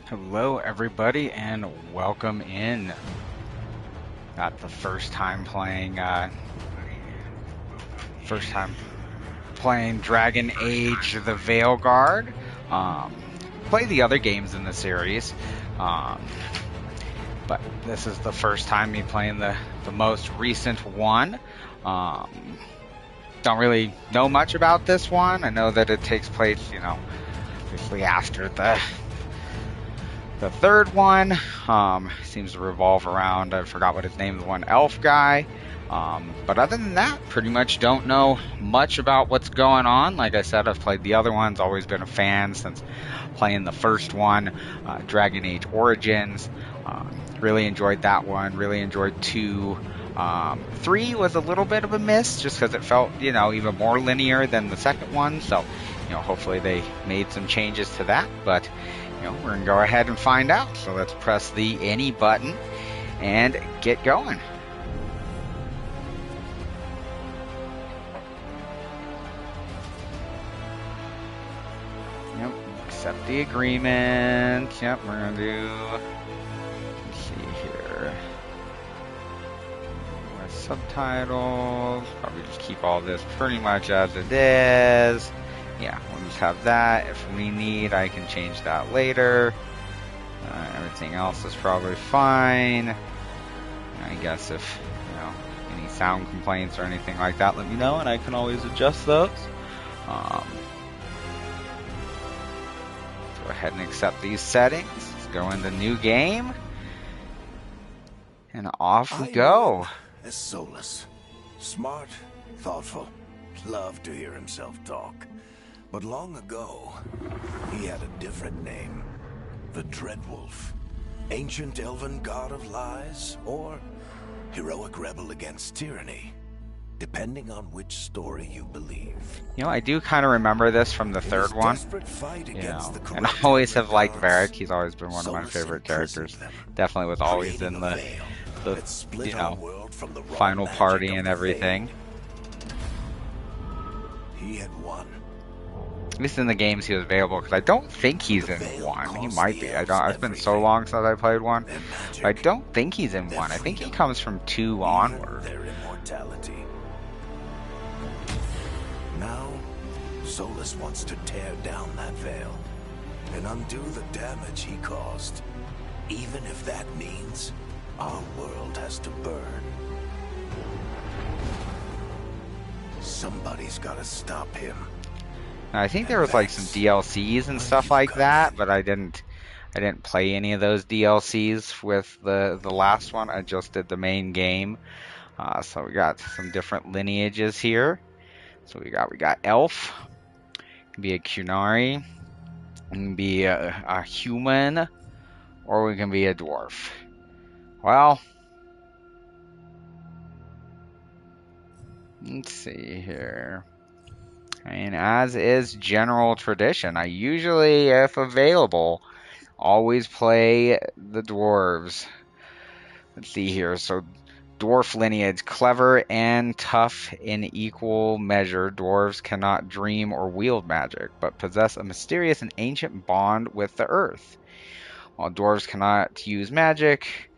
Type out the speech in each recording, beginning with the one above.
Hello, everybody, and welcome in. Got the first time playing Dragon Age: The Veilguard. Um, Play the other games in the series, um, but this is the first time me playing the most recent one. Um, don't really know much about this one. I know that it takes place, obviously after the third one. Seems to revolve around, I forgot what his name, the one elf guy. But other than that, pretty much don't know much about what's going on. Like I said, I've played the other ones, always been a fan since playing the first one, Dragon Age Origins. Really enjoyed that one, really enjoyed 2. 3 was a little bit of a miss just because it felt, even more linear than the second one. So, hopefully they made some changes to that. But we're going to go ahead and find out. So let's press the any button and get going. Yep, accept the agreement. Yep, we're going to do, let's see here, with subtitles. Probably just keep all this pretty much as it is. Yeah, we'll just have that. If we need, I can change that later. Everything else is probably fine. I guess if, any sound complaints or anything like that, let me know, and I can always adjust those. Go ahead and accept these settings. Let's go into new game. And off we go. As Solus. Smart, thoughtful, loved to hear himself talk. But long ago, he had a different name. The Dreadwolf. Ancient elven god of lies, or heroic rebel against tyranny. Depending on which story you believe. I do kind of remember this from the third one. And I always have liked Varric. He's always been one of my favorite characters. Definitely was always in the final party and everything. He had won. At least in the games he was available, because I don't think he's in 1. He might be. It's been so long since I played 1. But I don't think he's in 1. I think he comes from 2 onward. Their immortality. Now, Solus wants to tear down that veil and undo the damage he caused, even if that means our world has to burn. Somebody's got to stop him. Now, I think there was like some DLCs and stuff like that, but I didn't play any of those DLCs with the last one. I just did the main game. So we got some different lineages here. So we got elf, can be a Qunari, can be a human, or we can be a dwarf. Well, let's see here. And as is general tradition, I usually, if available, always play the dwarves. Let's see here. So dwarf lineage, clever and tough in equal measure. Dwarves cannot dream or wield magic, but possess a mysterious and ancient bond with the earth. While dwarves cannot use magic,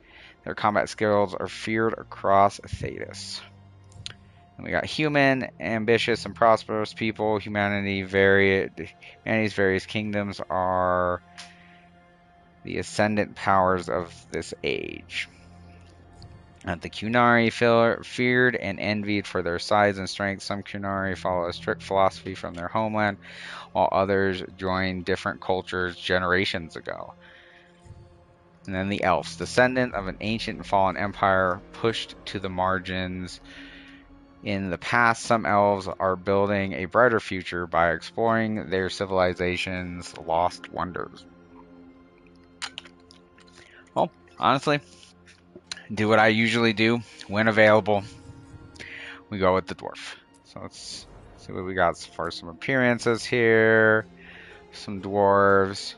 their combat skills are feared across Thedas. And we got human, ambitious and prosperous people. Humanity's various kingdoms are the ascendant powers of this age. The Qunari feared and envied for their size and strength. Some Qunari follow a strict philosophy from their homeland, while others joined different cultures generations ago. And then the elves, descendant of an ancient and fallen empire, pushed to the margins. In the past, some elves are building a brighter future by exploring their civilization's lost wonders. Well, honestly, do what I usually do when available. We go with the dwarf. So let's see what we got so far. Some appearances here. Some dwarves.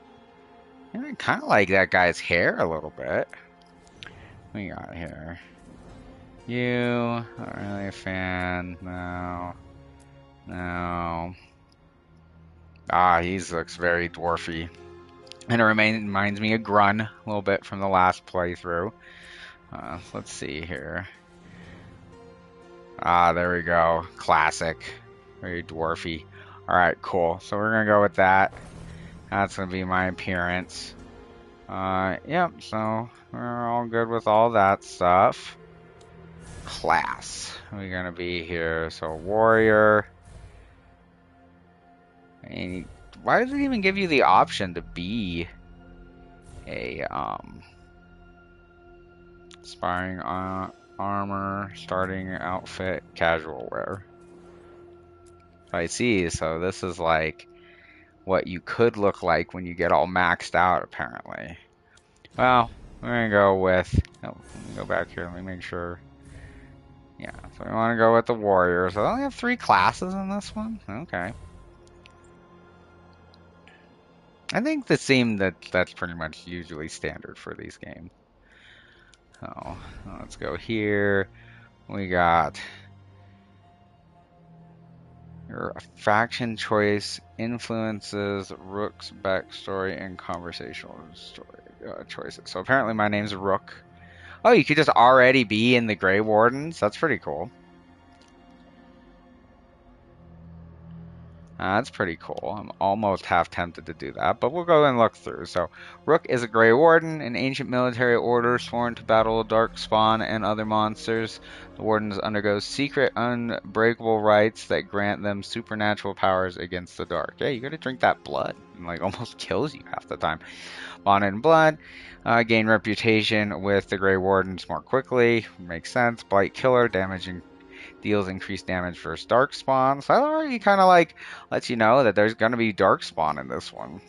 I kind of like that guy's hair a little bit. What we got here? You, not really a fan. No. Ah, he looks very dwarfy. And it reminds me of Grun a little bit from the last playthrough. Let's see here. Ah, there we go. Classic. Very dwarfy. Alright, cool. So we're gonna go with that. That's gonna be my appearance. Yep, so we're all good with all that stuff. Class. We're gonna be here. So warrior. And why does it even give you the option to be a aspiring armor, starting outfit, casual wear? I see. So this is like what you could look like when you get all maxed out, apparently. Well, we're gonna go with. Oh, let me go back here. Let me make sure. Yeah, so we want to go with the warrior. So I only have 3 classes in this one. Okay. I think the seem that's pretty much usually standard for these games. So let's go here. We got your faction choice influences Rook's backstory and conversational story choices. So apparently my name's Rook. Oh, you could just already be in the Grey Wardens. That's pretty cool. That's pretty cool. I'm almost half tempted to do that, but we'll go and look through. So, Rook is a Grey Warden, an ancient military order sworn to battle the Darkspawn and other monsters. The Wardens undergo secret, unbreakable rites that grant them supernatural powers against the dark. Yeah, you gotta drink that blood. It, like, almost kills you half the time. Bonded in blood. Gain reputation with the Grey Wardens more quickly. Makes sense. Blight Killer, damaging deals increased damage versus Darkspawn. So that already kind of like lets you know that there's going to be Darkspawn in this one.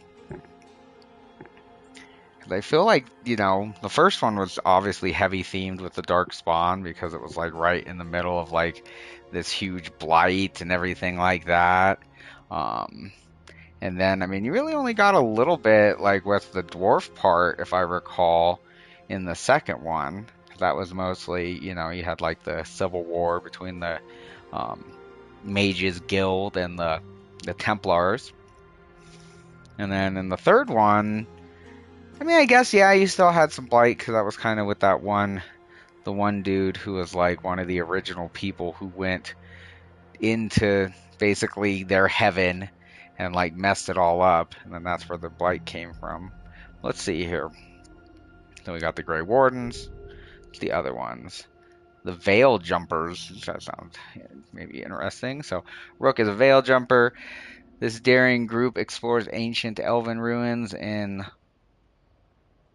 I feel like, you know, the first one was obviously heavy themed with the Darkspawn because it was like right in the middle of like this huge blight and everything like that. And then, I mean, you really only got a little bit like with the dwarf part, if I recall, in the second one. That was mostly, you know, you had like the civil war between the Mages Guild and the Templars. And then in the third one, I mean, I guess, yeah, you still had some blight because that was kind of with that the one dude who was like one of the original people who went into basically their heaven and like messed it all up. And then that's where the blight came from. Let's see here. Then we got the Grey Wardens, the other ones. The Veil Jumpers. That sounds maybe interesting. So, Rook is a Veil Jumper. This daring group explores ancient elven ruins in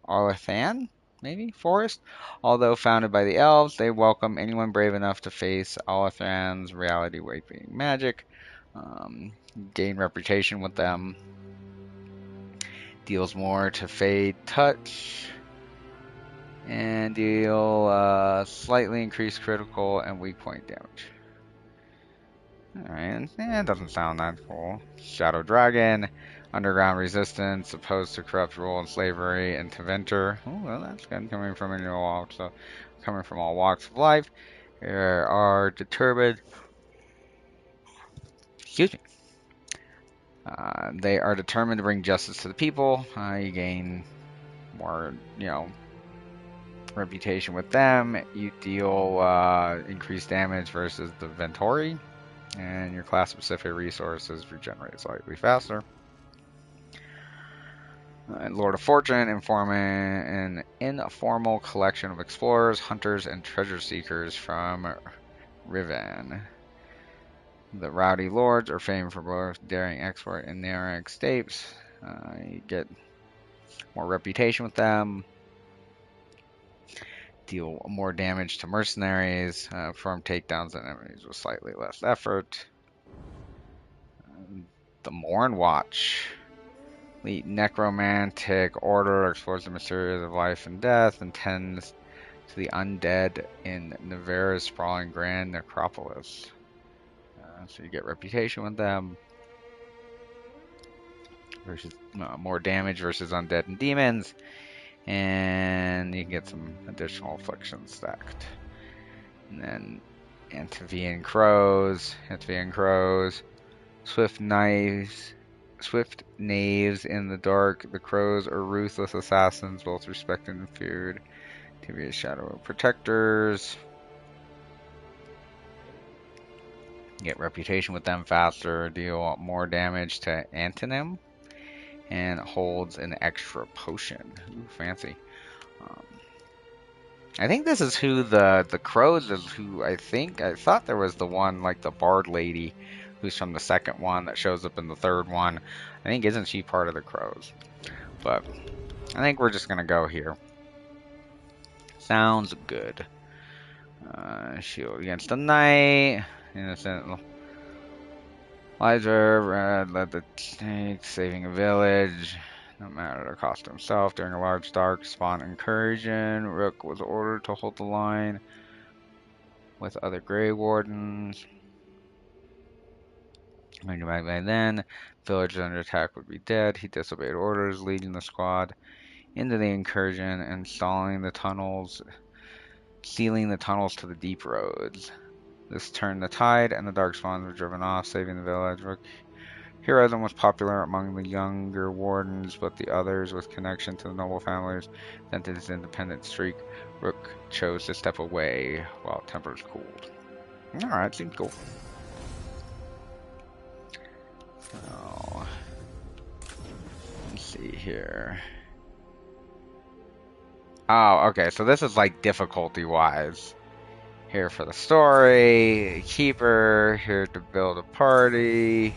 Arlathan, maybe forest. Although founded by the elves, they welcome anyone brave enough to face Arlathan's reality-waping magic. Gain reputation with them. Deals more to Fade Touch. And deal slightly increased critical and weak point damage. Alright, it doesn't sound that cool. Shadow Dragon, Underground Resistance, opposed to corrupt rule and slavery, and Teventer. Oh, well, that's good. Coming from a new walk, so coming from all walks of life. There are determined. Excuse me. They are determined to bring justice to the people. You gain more, you know, reputation with them. You deal increased damage versus the Ventori. And your class-specific resources regenerate slightly faster. Lord of Fortune, an informal collection of explorers, hunters, and treasure seekers from Riven. The Rowdy Lords are famed for both daring export and daring escapes. You get more reputation with them. Deal more damage to mercenaries. Perform takedowns on enemies with slightly less effort. The Morn Watch. The necromantic order explores the mysteries of life and death and tends to the undead in Nevera's sprawling grand necropolis. So you get reputation with them. Versus more damage versus undead and demons. And you can get some additional afflictions stacked. And then Antivian Crows, Swift Knives, Swift knaves in the dark, the crows are ruthless assassins, both respected and feared. To be a shadow protectors. Get reputation with them faster, deal more damage to Antonym, and holds an extra potion. Ooh, fancy. Um, I think this is who the crows is who I thought there was the one like the bard lady who's from the second one that shows up in the third one. I think isn't she part of the crows? But I think we're just gonna go here. Sounds good. Shield against the knight. Innocent Lizer led the snake, saving a village. No matter the cost to himself. During a large dark spawn incursion, Rook was ordered to hold the line with other Grey Wardens. Maybe by then, village under attack would be dead. He disobeyed orders, leading the squad into the incursion, installing the tunnels, sealing the tunnels to the deep roads. This turned the tide, and the dark spawns were driven off, saving the village. Heroism was popular among the younger wardens, but the others with connection to the noble families sent his independent streak. Rook chose to step away while tempers cooled. Alright, seems cool. So, let's see here. Oh, okay, so this is like difficulty-wise. Here for the story, keeper, here to build a party,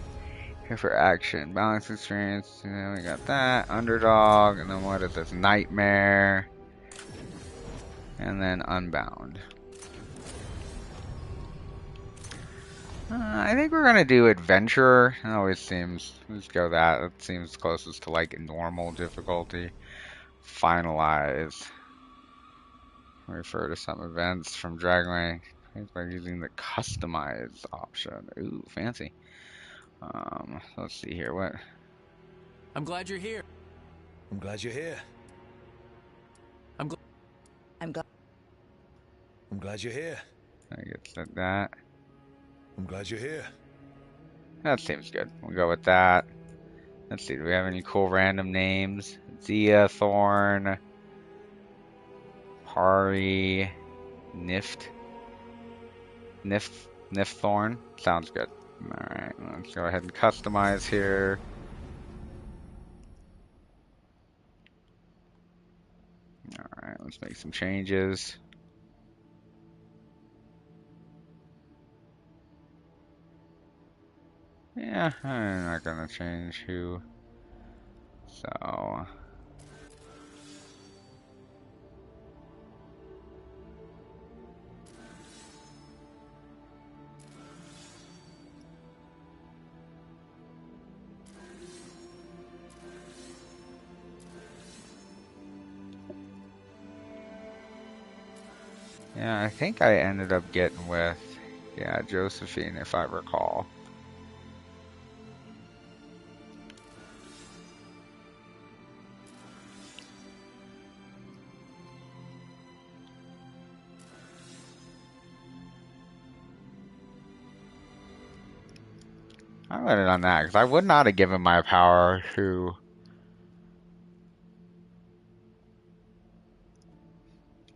here for action, balance experience, and then we got that, underdog, and then what is this, nightmare, and then unbound. I think we're gonna do adventure. It always seems, let's go that, it seems closest to like normal difficulty. Finalize. Refer to some events from Dragonlance by using the customize option. Ooh, fancy. Let's see here. What? I'm glad you're here. I'm glad you're here. I'm glad. I'm glad you're here. I get that. I'm glad you're here. That seems good. We'll go with that. Let's see. Do we have any cool random names? Zia, Thorn, Pari, Nift, Thorn. Sounds good. All right. Let's go ahead and customize here. All right. Let's make some changes. Yeah, I'm not gonna change who. So, yeah, I think I ended up getting with, yeah, Josephine, if I recall. I would have done that because I would not have given my power to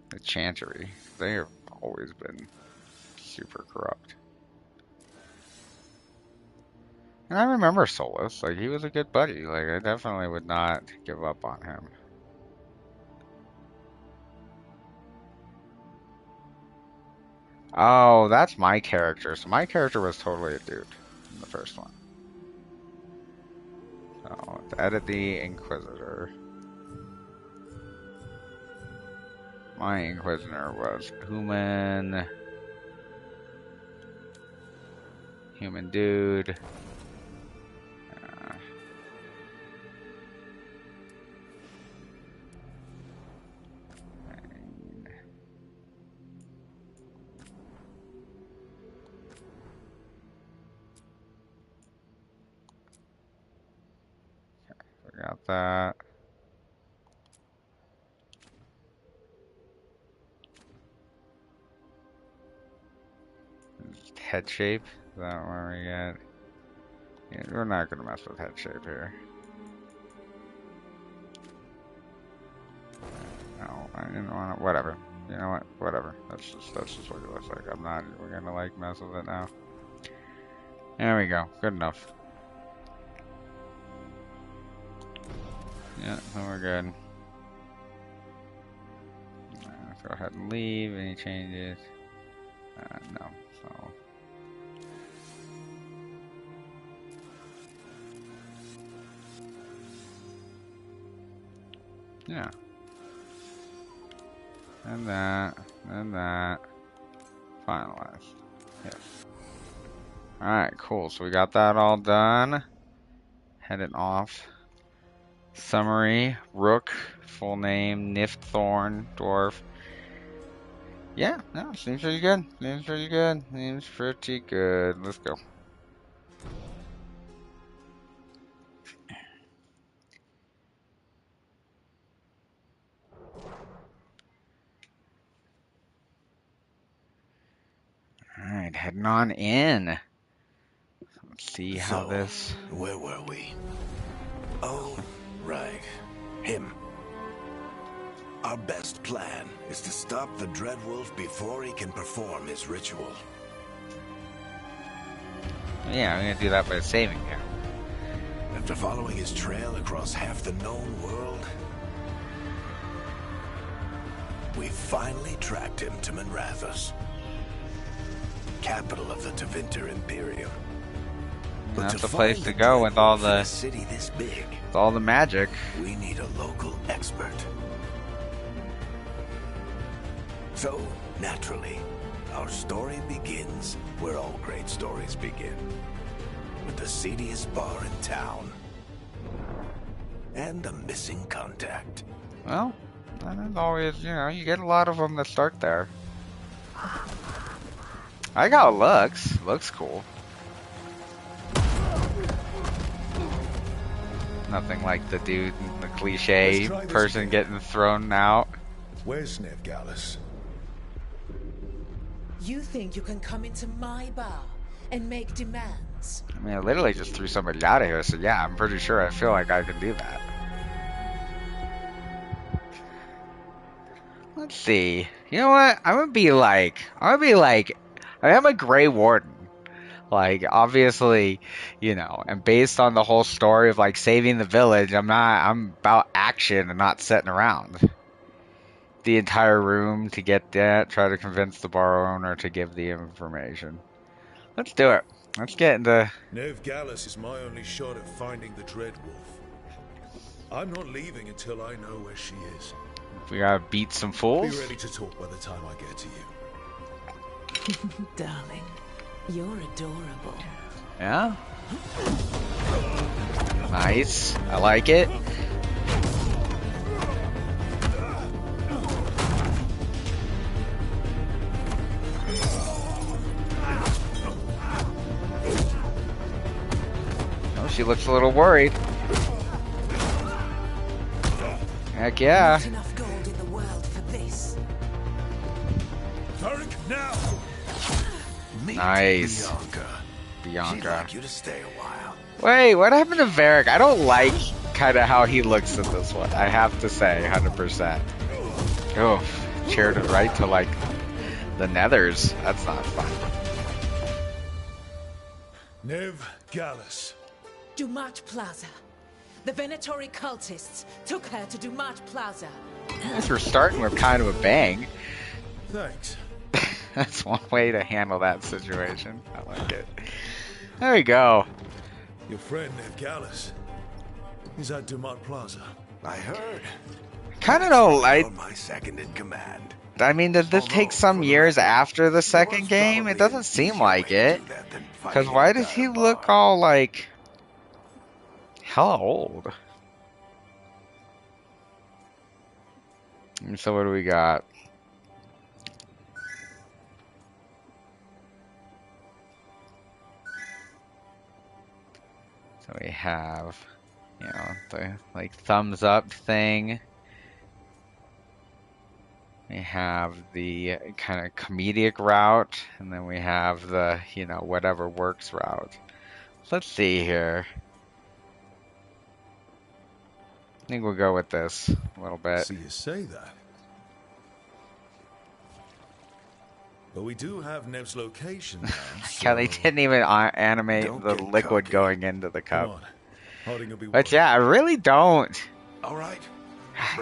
the Chantry. They have always been super corrupt. And I remember Solus, like he was a good buddy. Like I definitely would not give up on him. Oh, that's my character. So my character was totally a dude in the first one. So let's edit the Inquisitor. My Inquisitor was human dude. Forgot that. Head shape. Is that where we get? Yeah, we're not gonna mess with head shape here. No, I didn't want to. Whatever. You know what? Whatever. That's just what it looks like. I'm not. We're gonna like mess with it now. There we go. Good enough. Yeah, so we're good. Let's go ahead and leave. Any changes? No. So. Yeah. And that. And that. Finalized. Yes. Alright, cool. So we got that all done. Heading off. Summary, Rook, full name, Nifthorn, Dwarf. Yeah, no, seems pretty good. Seems pretty good. Seems pretty good. Let's go. Alright, heading on in. Let's see how So, this... where were we? Oh, right. Him. Our best plan is to stop the Dreadwolf before he can perform his ritual. Yeah, I'm gonna do that by saving him. After following his trail across half the known world, we finally tracked him to Minrathous, capital of the Tevinter Imperium. But That's to the place find to the go with all Dreadwolf in the... a city this big, with all the magic. we need a local expert. So, naturally, our story begins where all great stories begin. With the seediest bar in town. And a missing contact. Well, that is always, you know, you get a lot of them that start there. I got looks. Looks cool. Nothing like the dude, the cliche person getting thrown out. Where's Veilguard? You think you can come into my bar and make demands? I mean, I literally just threw somebody out of here, so yeah, I'm pretty sure I feel like I can do that. Let's see. You know what? I'm gonna be like, I am a Grey Warden. Like, obviously, you know, and based on the whole story of like saving the village, I'm about action and not sitting around. The entire room to get that, try to convince the bar owner to give the information. Let's do it. Let's get into... Veilguard is my only shot at finding the Dreadwolf. I'm not leaving until I know where she is. We gotta beat some Be fools. ready to talk by the time I get to you. Darling, you're adorable. Yeah. Nice. I like it. Oh, she looks a little worried. Heck yeah. Not enough gold in the world for this. Tarek, now! Meet Nice. She'd Bianca. like you to stay a while. Wait, what happened to Varric? I don't like kind of how he looks in this one. I have to say, 100%. Oh, cheered it right to like the nethers. That's not fun. Veilguard. Dumat Plaza. The Venatori cultists took her to Dumat Plaza. I guess we're starting with kind of a bang. Thanks. That's one way to handle that situation. I like it. There we go. Your friend Veilguard is at Dumat Plaza. I heard. Kind of don't You're like. my second in command. I mean, did this take some years after the second game? It doesn't seem like it. Because why does he look all like hella old? And so what do we got? So we have, you know, the like thumbs up thing. We have the kind of comedic route, and then we have the, you know, whatever works route. Let's see here. I think we'll go with this a little bit. See you say that. But we do have Nev's location now, Yeah, they so didn't even animate Don't the get liquid cocky. going into the come cup. on. Harding will be But worried. yeah, I really don't. All right.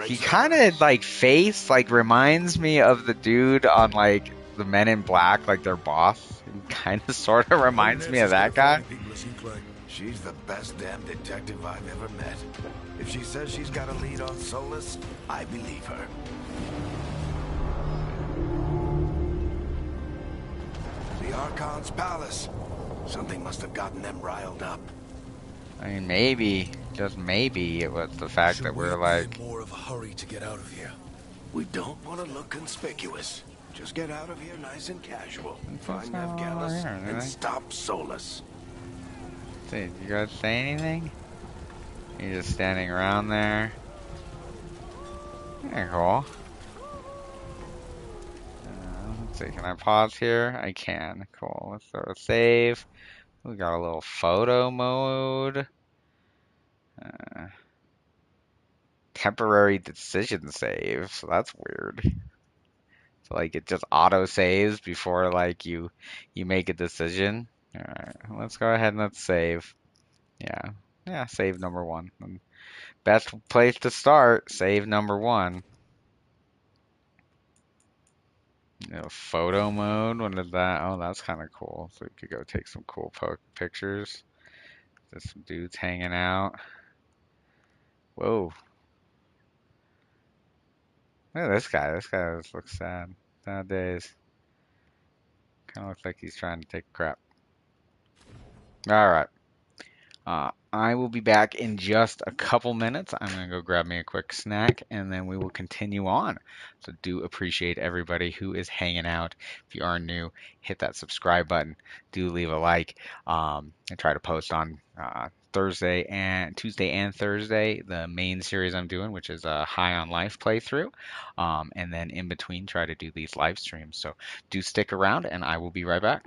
He Break's kind over. of like face like reminds me of the dude on like the Men in Black, like their boss. He kind of sort of Hope reminds me Nev's of as good that at guy. finding people as you claim. She's the best damn detective I've ever met. If she says she's got a lead on Solus, I believe her. The Archon's palace. Something must have gotten them riled up. I mean, maybe, just maybe, it was the fact Should that we we're be in like, more of a hurry to get out of here? We don't want to look conspicuous. Just get out of here nice and casual. Find not Nev all Gallus here, do and they? stop Solus. Did you guys say anything? You're just standing around there. Yeah, cool. Let's see, can I pause here? I can. Cool. Let's throw a save. We got a little photo mode. Uh, temporary decision save. So that's weird. So like it just auto saves before like you make a decision. All right, let's go ahead and let's save. Yeah, yeah, save number one. Best place to start. Save number one. Photo mode. What is that? Oh, that's kind of cool. So we could go take some cool pictures. There's some dudes hanging out. Whoa. Look at this guy. This guy looks sad nowadays. Kind of looks like he's trying to take a crap. All right. I will be back in just a couple minutes. I'm going to go grab me a quick snack and then we will continue on. So, do appreciate everybody who is hanging out. If you are new, hit that subscribe button. Do leave a like. I try to post on Thursday and Tuesday and Thursday the main series I'm doing, which is a High on Life playthrough. And then in between, try to do these live streams. So, do stick around and I will be right back.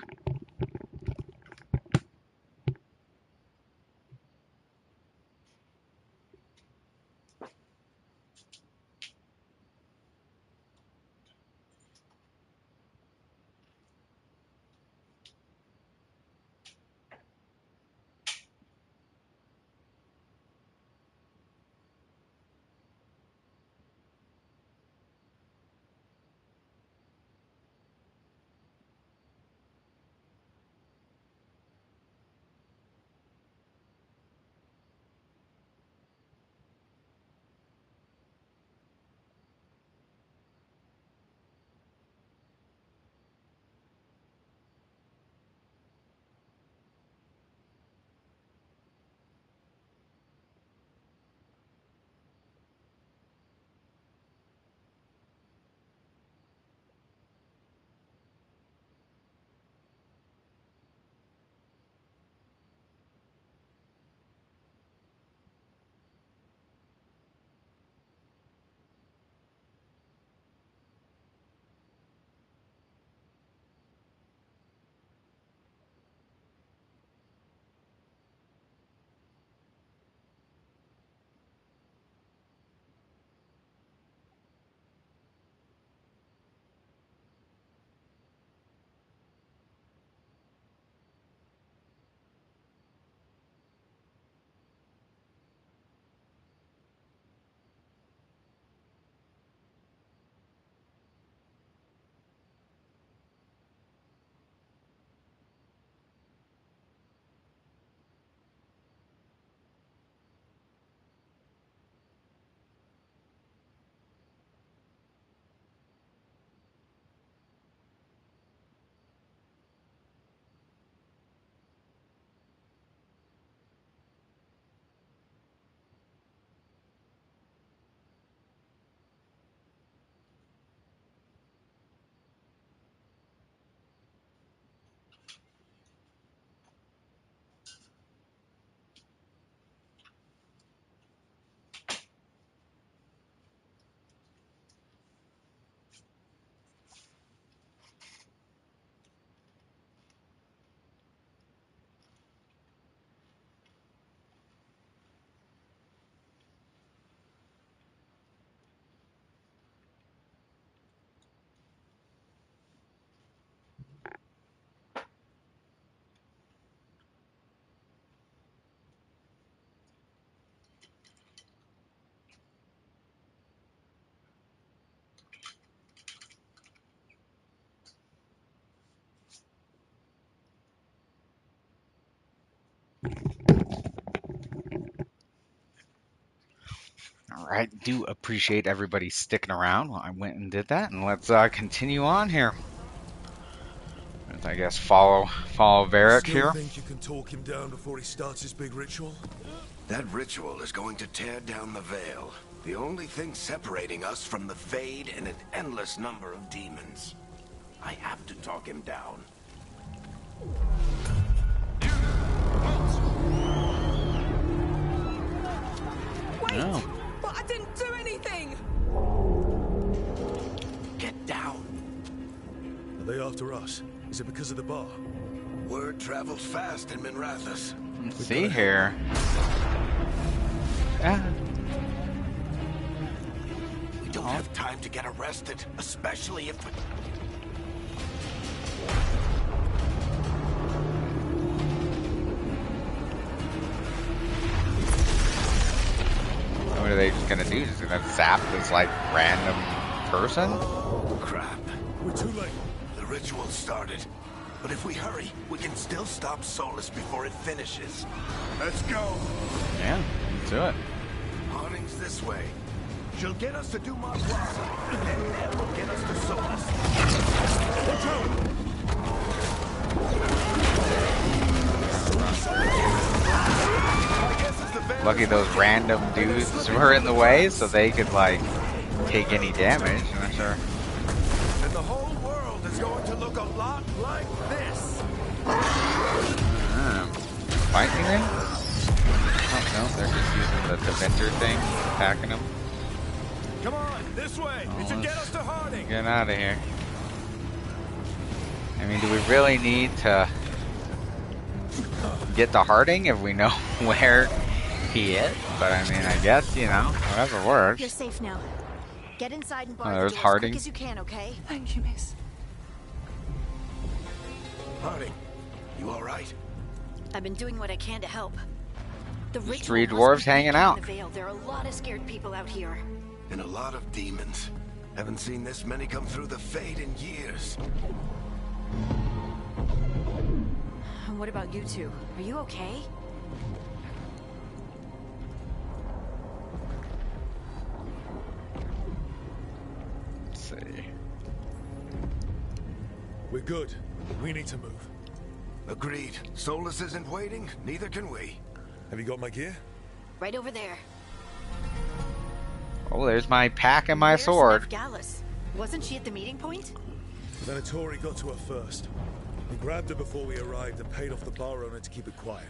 I do appreciate everybody sticking around while I went and did that, and let's continue on here. Let's, I guess, follow Varric Still here. think you can talk him down before he starts his big ritual? That ritual is going to tear down the Veil. The only thing separating us from the Fade and an endless number of demons. I have to talk him down. Wait! No. But I didn't do anything! Get down. Are they after us? Is it because of the bar? Word travels fast in Minrathous. Let's see here. Ah. We don't have time to get arrested, especially if... What are they just gonna do? Just gonna zap this like random person? Crap. We're too late. The ritual started. But if we hurry, we can still stop Solus before it finishes. Let's go. Yeah, let's do it. Harding's this way. She'll get us to Dumont Plaza, and then will get us to Solus. Watch out! Lucky those random dudes were in the way, so they could like take any damage. I'm not sure. And the whole world is going to look a lot like this. Fight anything? Oh no, they're just using the Deventer thing, attacking them. Come on, this way. Oh, It should get us to Harding. Get out of here. I mean, do we really need to get to Harding if we know where he is? But I mean, I guess, you know, whatever works. You're safe now. Get inside and bar there's the door as Harding. quick as you can, okay? Thank you, miss. Harding, you all right? I've been doing what I can to help. The There's ritual 3 must dwarves be hanging breaking out. The Veil. There are a lot of scared people out here. And a lot of demons. Haven't seen this many come through the Fade in years. And what about you two? Are you okay? Let's see. We're good. We need to move. Agreed. Solus isn't waiting, neither can we. Have you got my gear? Right over there. Oh, there's my pack and my Where's sword. Nev Gallus? Wasn't she at the meeting point? Venatori got to her first. We grabbed her before we arrived and paid off the bar owner to keep it quiet.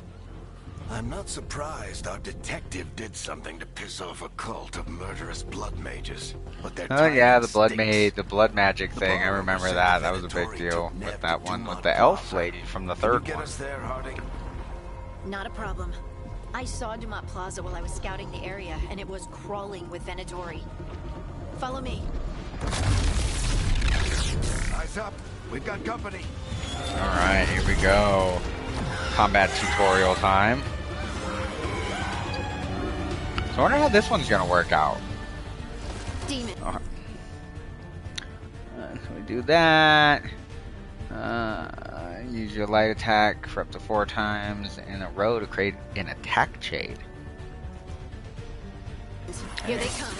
I'm not surprised our detective did something to piss off a cult of murderous blood mages. But their Oh yeah, timing the blood stinks. the blood magic thing. I bar remember said that. the That was a big Venatori deal took with Nev that to one with Dumont the elf Plaza. lady from the Can you third get one. us there, Harding? Not a problem. I saw Dumont Plaza while I was scouting the area, and it was crawling with Venatori. Follow me. Eyes up. We've got company. Alright, here we go. Combat tutorial time. So I wonder how this one's gonna work out. Demon. So we do that. Use your light attack for up to 4 times in a row to create an attack shade. Here they come.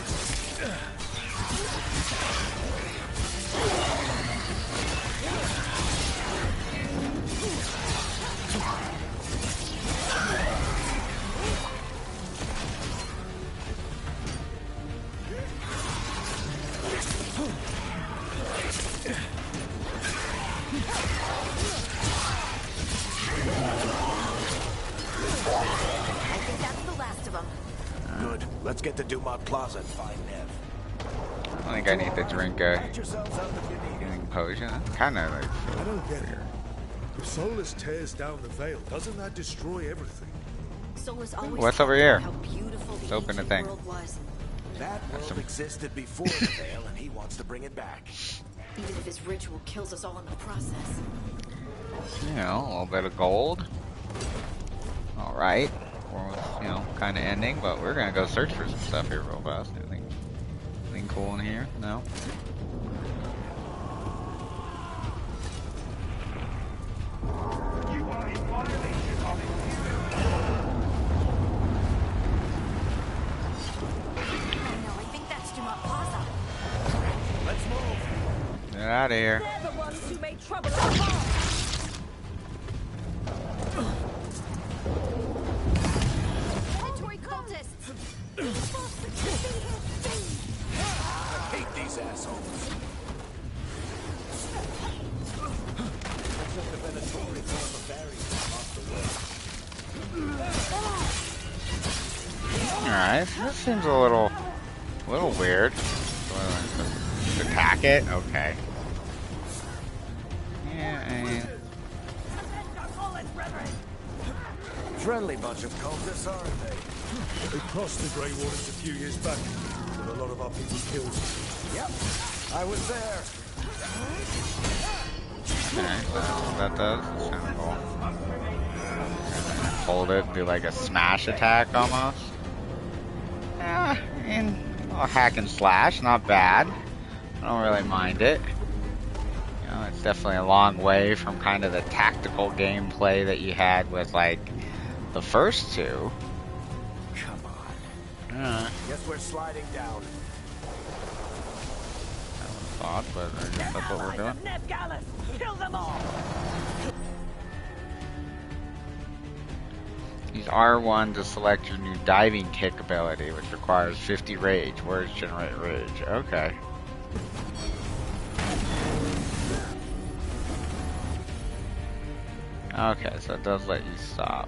I think that's the last of them. Good. Let's get to Dumont Plaza and find Nev. I think I need to drink a Patch yourselves up if you need it. healing potion. Kind of like I don't get it. If Solus tears down the veil, doesn't that destroy everything? Solus always What's talked over here? about how beautiful the Let's open the ancient thing. world was. That world some- existed before the Veil, and he wants to bring it back. Even if his ritual kills us all in the process. you know, a little bit of gold. Alright. We're, you know, kind of ending, but we're gonna go search for some stuff here real fast. Anything cool in here? No? out of here. They're the ones who made trouble at the farm. Predatory cultists! I hate these assholes. Looks like the Venatori form a barrier off the way. Alright, this seems a little weird. Attack it? Okay. Yeah, I mean, Friendly bunch of cultists, aren't they? They crossed the Grey Waters a few years back, with a lot of our people killed. Yep, I was there. alright, that's what that does. It's kind of cool. Hold it, do like a smash attack almost. Yeah, I mean, a hack and slash, not bad. I don't really mind it. You know, it's definitely a long way from kind of the tactical gameplay that you had with like the first two. Come on. Guess we're sliding down. Thought, but I guess that's what we're doing. Ned Gallus, kill them all. Use R1 to select your new diving kick ability, which requires 50 rage. Words generate rage. Okay. Okay, so it does let you stop.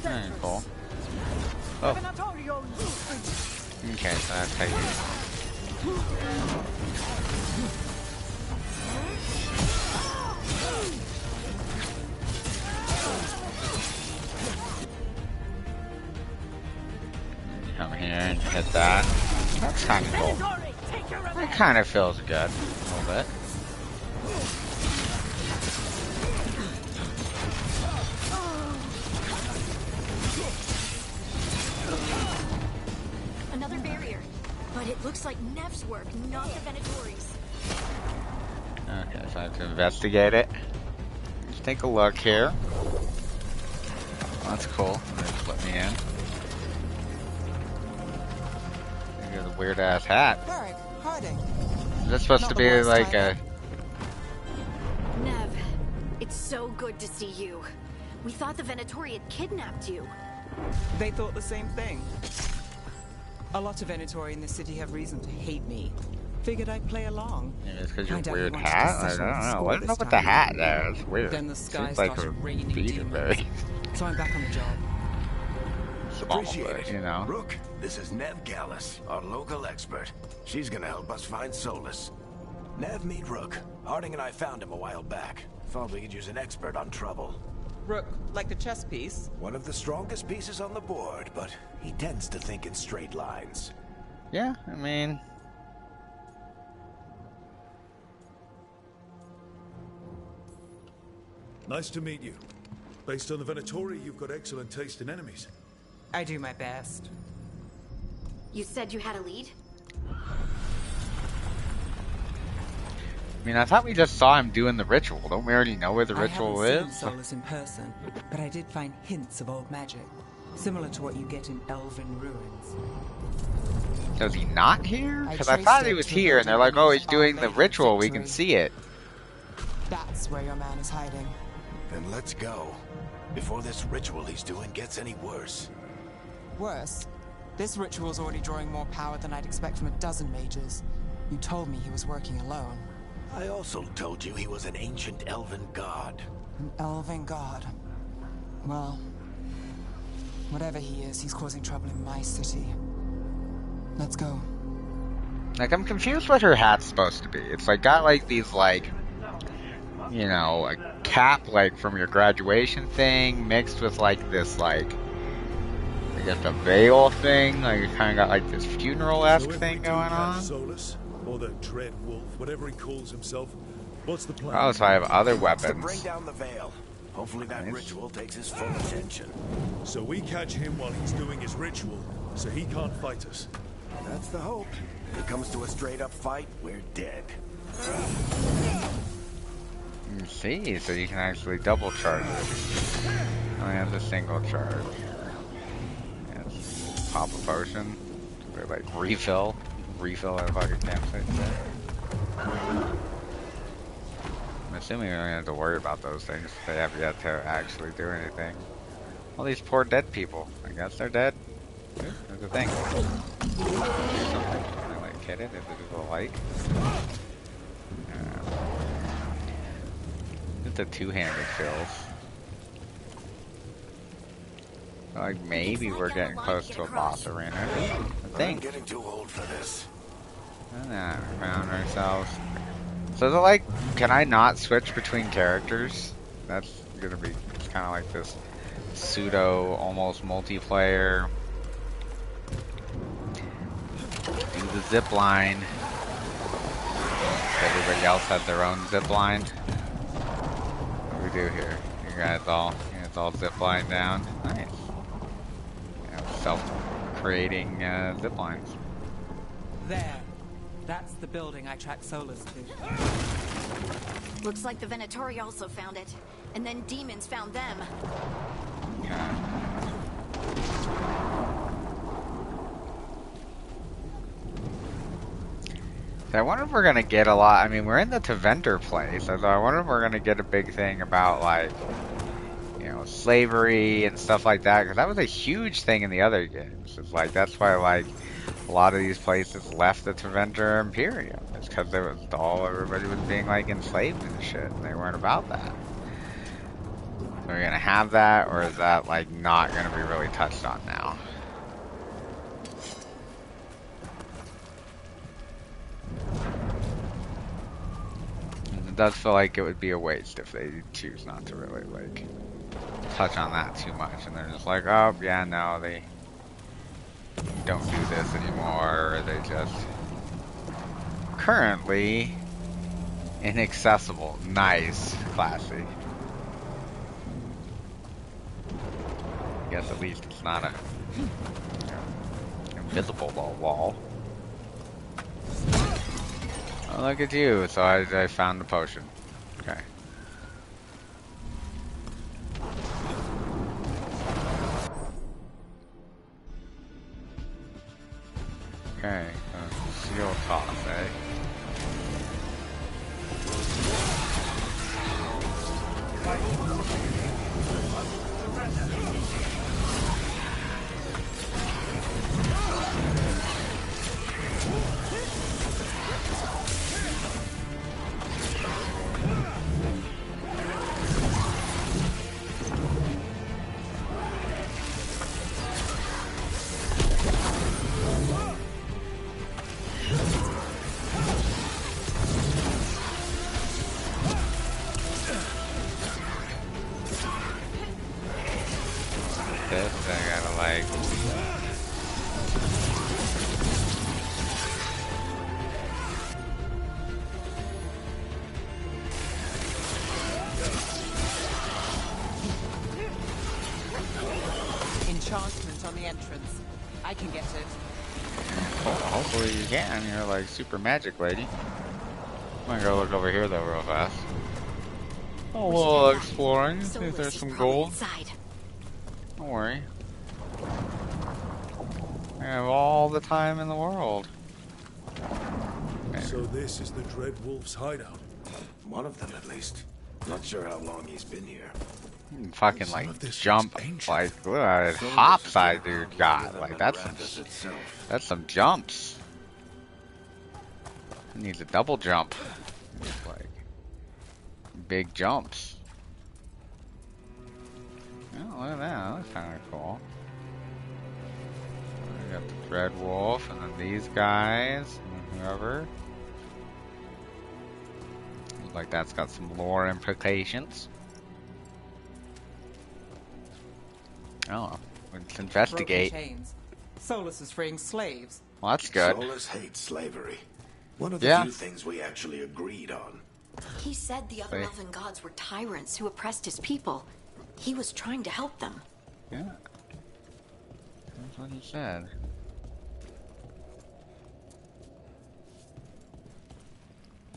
Very cool. Oh. Okay, so that's how you... Come here and hit that. That's kind of cool. That kind of feels good. A little bit. Another barrier. But it looks like Nev's work, not the Venatori's. Okay, so I have to investigate it. Let's take a look here. That's cool. Just let me in. Look at the weird ass hat. Varric, Harding. Is this supposed to be like a... Nev, it's so good to see you. We thought the Venatori had kidnapped you. They thought the same thing. A lot of Venatori in the city have reason to hate me. Figured I'd play along. Maybe it's because your I weird definitely wanted to hat? I settle the don't know. score What's this up with time. the hat there? It's weird. Then the sky Seems like started a raining beat demons. very So I'm back on the job. small, Appreciate but, it. you know. Rook, this is Nev Gallus, our local expert. She's gonna help us find Solus. Nev, meet Rook. Harding and I found him a while back. Thought we could use an expert on trouble. Rook, like the chess piece. One of the strongest pieces on the board, but he tends to think in straight lines. Yeah, I mean... Nice to meet you. Based on the Venatori, you've got excellent taste in enemies. I do my best. You said you had a lead? I mean, I thought we just saw him doing the ritual. Don't we already know where the ritual I haven't is? seen Solus in person, but I did find hints of old magic, similar to what you get in Elven ruins. So is he not here? I Because I traced thought it he was to here, and they're like, building oh, he's doing the Veilguard ritual. We can victory. see it. That's where your man is hiding. Then let's go. Before this ritual he's doing gets any worse. Worse, this ritual's already drawing more power than I'd expect from a dozen mages. You told me he was working alone. I also told you he was an ancient elven god. An elven god. Well, whatever he is, he's causing trouble in my city. Let's go. Like, I'm confused what her hat's supposed to be. It's like, got like these like, you know, a cap like from your graduation thing mixed with like this like, I guess a veil thing. Like, you kind of got like this funeral-esque So if thing we do going catch on. Solus, or the Dread Wolf, whatever he calls himself, what's the plan? Oh, so I have other To weapons. bring down the veil. Hopefully that Nice. ritual takes his full attention. So we catch him while he's doing his ritual, so he can't fight us. That's the hope. If it comes to a straight-up fight, we're dead. You see, so you can actually double charge it. I only have the single charge. Yes. pop a potion. Or like refill at a fucking campsite. I'm assuming we don't have to worry about those things. They have yet to actually do anything. All these poor dead people. I guess they're dead. Ooh, there's a thing. Do something. Can I like hit it if it is a light? It's a two-handed kills. Like maybe we're getting close to a boss arena. I think. I'm getting too old for this. And then we found ourselves. So is it like, can I not switch between characters? That's gonna be kind of like this pseudo almost multiplayer. Do the zip line. Everybody else has their own zip line. What do we do here? You guys all zip line down. Nice. Yeah, self-creating zip lines. There. That's the building I tracked Solus to. Looks like the Venatori also found it. And then demons found them. Okay. So I wonder if we're gonna get a lot. I mean, we're in the Teventer place, so I wonder if we're gonna get a big thing about like, you know, slavery and stuff like that. Because that was a huge thing in the other games. It's like that's why like a lot of these places left the Teventer Imperium. It's because there was all everybody was being like enslaved and shit, and they weren't about that. So we're gonna have that, or is that like not gonna be really touched on now? It does feel like it would be a waste if they choose not to really like touch on that too much, and they're just like, oh yeah, no, they don't do this anymore, or they just currently inaccessible. Nice, classy. I guess at least it's not a invisible wall. Oh, look at you. So I found the potion. Okay. Okay. Seal toss, eh? Enchantment on the entrance. I can get it. Well, hopefully you can. You're like super magic lady. I'm gonna go look over here though real fast. Oh, a little exploring. See if there's some gold. Inside. Don't worry. I have all the time in the world. So this is the Dread Wolf's hideout. One of them, at least. Not sure how long he's been here. Fucking Some like of this jump, looks ancient. like look at that hops I dude got. Like that's some jumps. It needs a double jump. It's like big jumps. Oh, look at that. That looks kind of cool. We got the Dread Wolf, and then these guys, and whoever. Looks like that's got some lore implications. Oh, let's investigate. Broken chains. Solus is freeing slaves. Well, that's good. Solus hates slavery. One of the Yeah. few things we actually agreed on. He said the other Wait. elven gods were tyrants who oppressed his people. He was trying to help them. Yeah. That's what he said.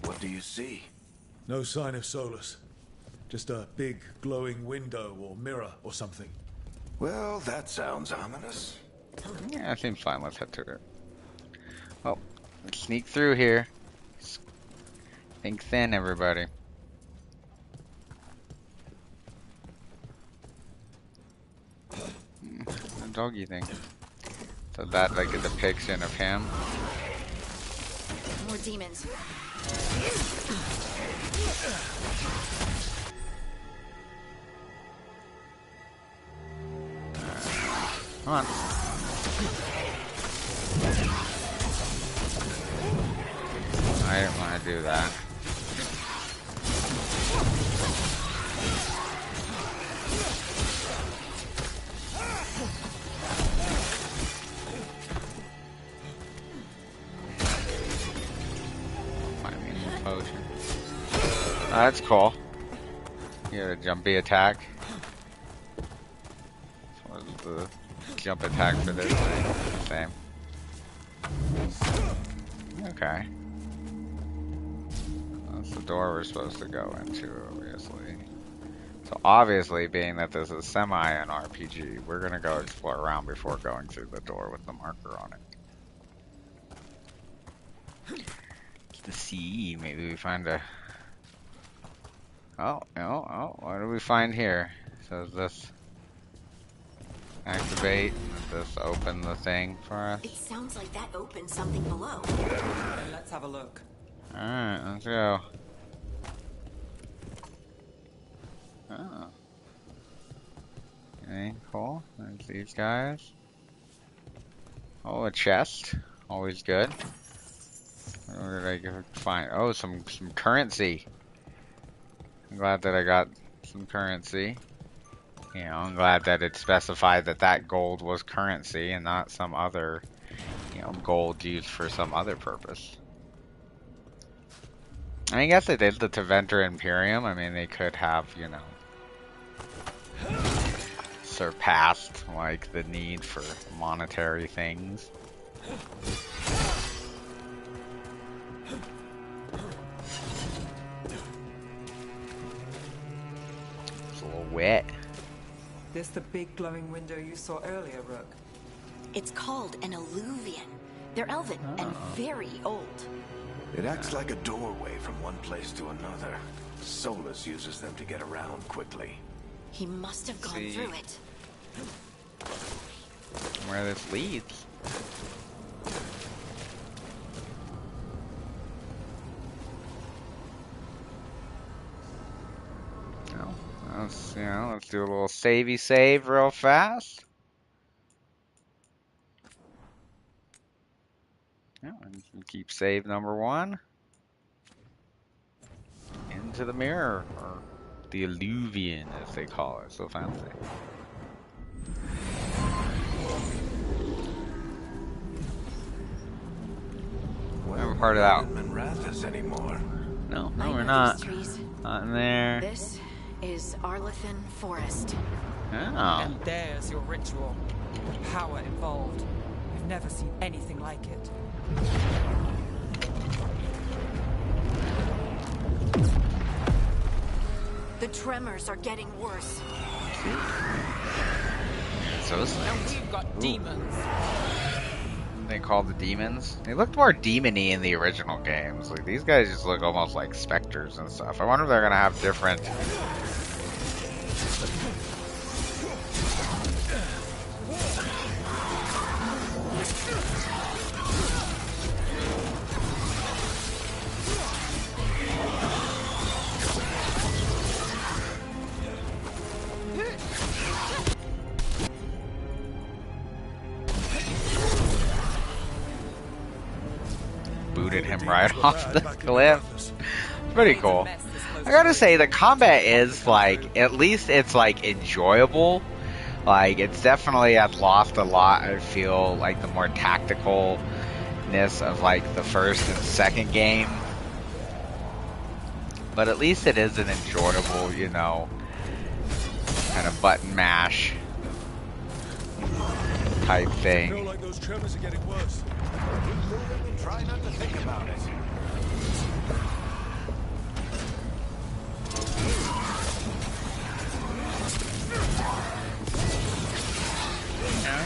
What do you see? No sign of Solus. Just a big glowing window or mirror or something. Well, that sounds ominous. Yeah, it seems fine. Let's head to it. Oh, let's sneak through here. Think thin, everybody. The doggy thing. So that like a depiction of him. More demons. Come on. I didn't want to do that. Potion. Oh, that's cool. You got a jumpy attack. What is the jump attack for this thing? Same. Okay. That's the door we're supposed to go into, obviously. So obviously, being that this is semi an RPG, we're gonna go explore around before going through the door with the marker on it. To see, maybe we find a. Oh, what do we find here? So does this activate? Does this open the thing for us? It sounds like that opened something below. Let's have a look. Alright, let's go. Oh. Okay, cool. There's these guys. Oh, a chest. Always good. What did I find? Oh, some currency. I'm glad that I got some currency. You know, I'm glad that it specified that that gold was currency and not some other, you know, gold used for some other purpose. I guess they did the Teventer Imperium. I mean, they could have, you know, surpassed, like, the need for monetary things. Wet. This the big glowing window you saw earlier, Rook? It's called an alluvian. They're elven and very old. It acts like a doorway from one place to another. Solus uses them to get around quickly. He must have gone through it. Where this leads. Let's, you know, let's do a little savey save real fast. Yeah, and keep save number 1. Into the mirror, or the alluvian as they call it, so fancy. We're part of that. Manrathas anymore. No, I we're know not. these trees. Not in there. This is Arlethan Forest. Oh. And there's your ritual. The power involved. I've never seen anything like it. The tremors are getting worse. So this And we've got demons. they call the demons. They looked more demony in the original games. Like these guys just look almost like specters and stuff. I wonder if they're gonna have different. Booted him right off the cliff. Pretty cool. I gotta say, the combat is like, at least it's like enjoyable. Like, it's definitely had lost a lot. I feel like the more tacticalness of like the first and second game. But at least it is an enjoyable, you know, kind of button mash type I feel thing. like those tremors are getting worse. Try not to think about it.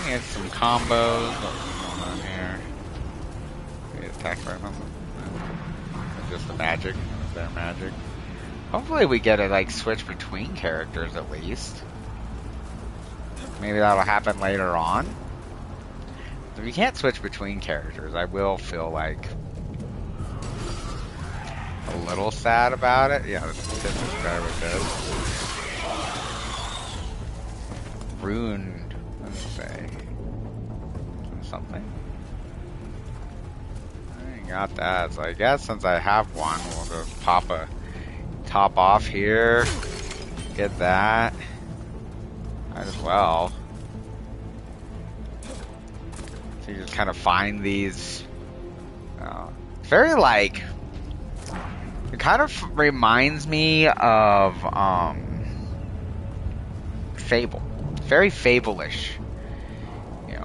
Yeah, get some combos. What's going on here? Get attacked by them. Just the magic. Their magic. Hopefully we get to like switch between characters at least. Maybe that'll happen later on. If you can't switch between characters, I will feel like a little sad about it. Yeah, this guy with this. Rune, let's say. Something. I got that, so I guess since I have one, we'll just pop a top off here. Get that. Might as well. So you just kind of find these. Very like. It kind of reminds me of Fable. Very Fable-ish.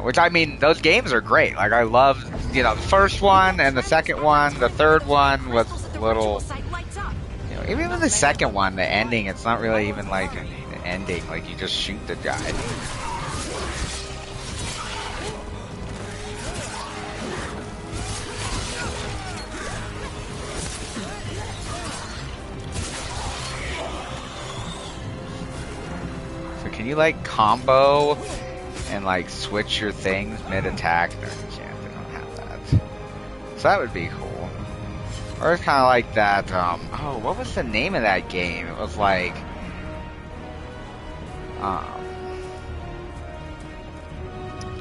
Which, I mean, those games are great. Like, I love, the first one and the second one. The third one was a little, even the second one, the ending, it's not really even like an ending. Like, you just shoot the guy. So can you, like, combo and like switch your things mid-attack? No, you can't. They don't have that. So that would be cool. Or it's kind of like that. Oh, what was the name of that game? It was like,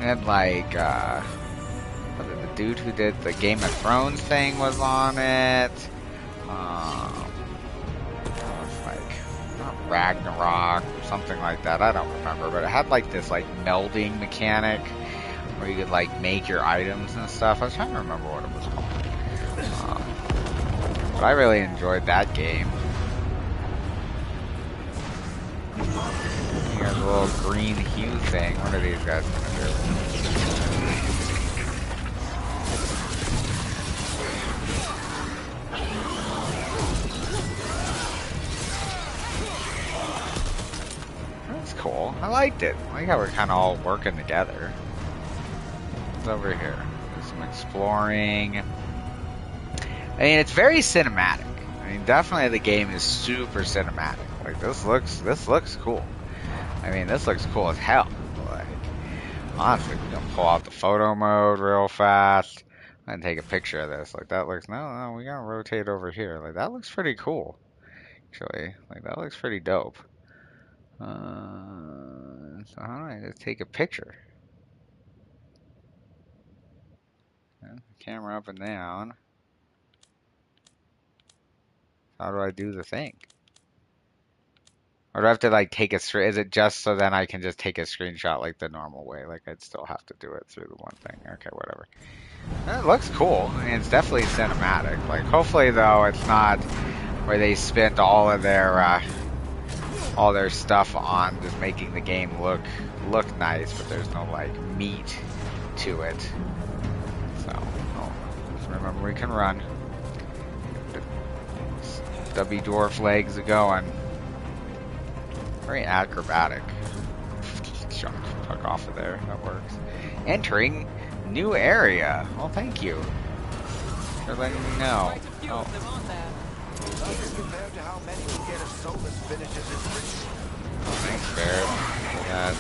and like, the dude who did the Game of Thrones thing was on it. Ragnarok or something like that. I don't remember, but it had like this like melding mechanic where you could like make your items and stuff. I was trying to remember what it was called. But I really enjoyed that game. Here's a little green hue thing. What are these guys gonna do? Cool. I liked it. I like how we're kind of all working together. What's over here? There's some exploring. I mean, it's very cinematic. I mean, definitely the game is super cinematic. Like, this looks cool. I mean, this looks cool as hell. Like, honestly, we're gonna pull out the photo mode real fast and take a picture of this. Like, that looks, no, we gotta rotate over here. Like, that looks pretty cool. Actually, like, that looks pretty dope. So how do I just take a picture? Camera up and down. How do I do the thing? Or do I have to like take a screen? Is it just so then I can just take a screenshot like the normal way? Like I'd still have to do it through the one thing. Okay, whatever. It looks cool. I mean, it's definitely cinematic. Like hopefully though, it's not where they spent all their stuff on just making the game look nice, but there's no like meat to it. So just remember we can run. Stubby dwarf legs are going. Very acrobatic. Jump, tuck off of there. That works. Entering new area. Well, thank you for letting me know. Oh. Compared to how many will get a soulless finish as his ritual. Thanks, Barrett. For that.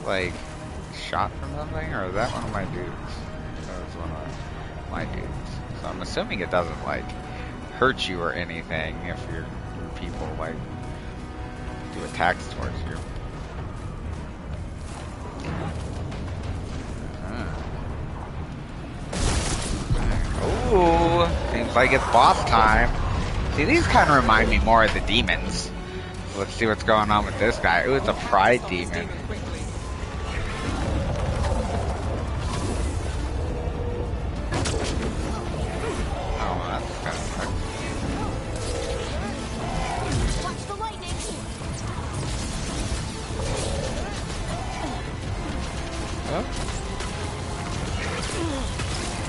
Like, shot from something? Or is that one of my dudes? That was one of my dudes. So I'm assuming it doesn't, like, hurt you or anything if your people, like, do attacks towards you. Ooh, seems like it's boss time. See, these kind of remind me more of the demons. So let's see what's going on with this guy. Ooh, it's a pride demon. Oh, that's kind of Watch the lightning.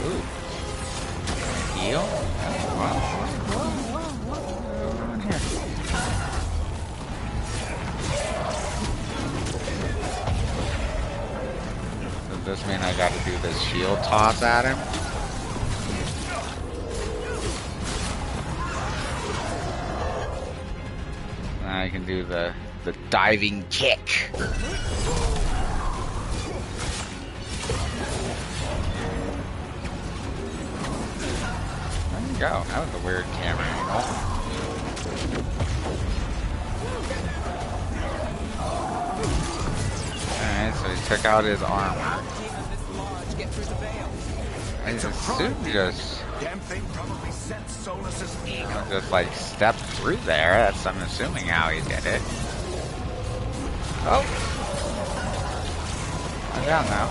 Ooh. Heal? Wow. Does this mean I gotta do this shield toss at him? Now I can do the diving kick. There you go. That was a weird camera angle. Alright, so he took out his armor. I assume just Damn thing probably sent Solus's ego. just like stepped through there. That's I'm assuming how he did it. Oh, I'm down now.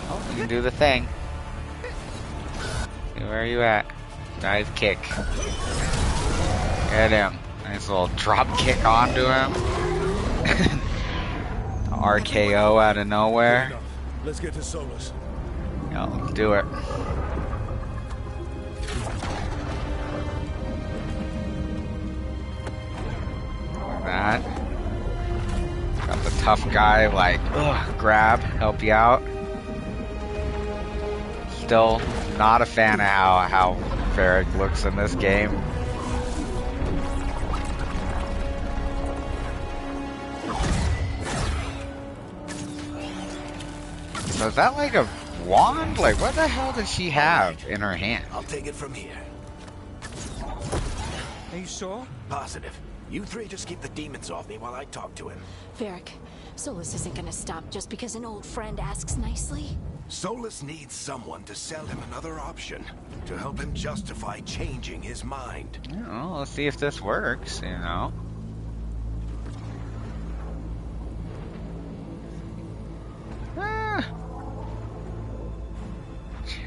Oh, you can do the thing. Where are you at? Dive kick. Get him. Nice little drop kick onto him. RKO out of nowhere. Let's get to Solus. Yeah, let's do it. Like that. Got the tough guy like, grab, help you out. Still not a fan of how Varric looks in this game. So is that like a wand? Like what the hell does she have in her hand? I'll take it from here. Are you sure? Positive. You three just keep the demons off me while I talk to him. Varric, Solus isn't gonna stop just because an old friend asks nicely. Solus needs someone to sell him another option, to help him justify changing his mind. Well, let's see if this works, you know.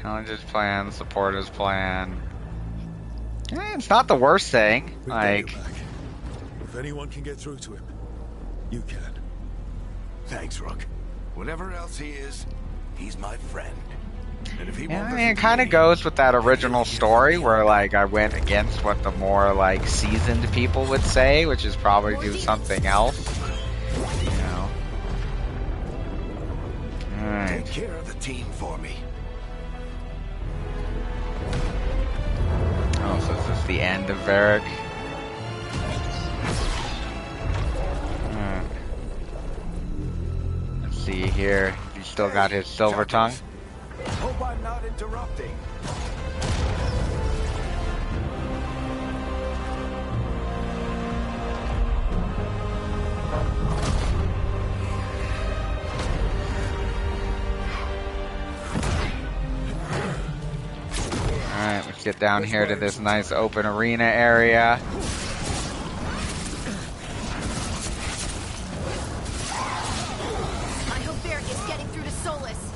Challenge his plan, support his plan. It's not the worst thing. We Like, get you back. If anyone can get through to him, you can. Thanks, Rook. Whatever else he is, he's my friend. And if he yeah, won't I mean, it listen to kind of me, goes with that original story where, like, I went against what the more, like, seasoned people would say, which is probably do something else. You know. Alright. take care of the team for me. Oh, so is this the end of Varric? Alright. Let's see here. He still got his silver tongue. Hope I'm not interrupting. Alright, let's get down here to this nice open arena area. I hope Varric is getting through to Solus.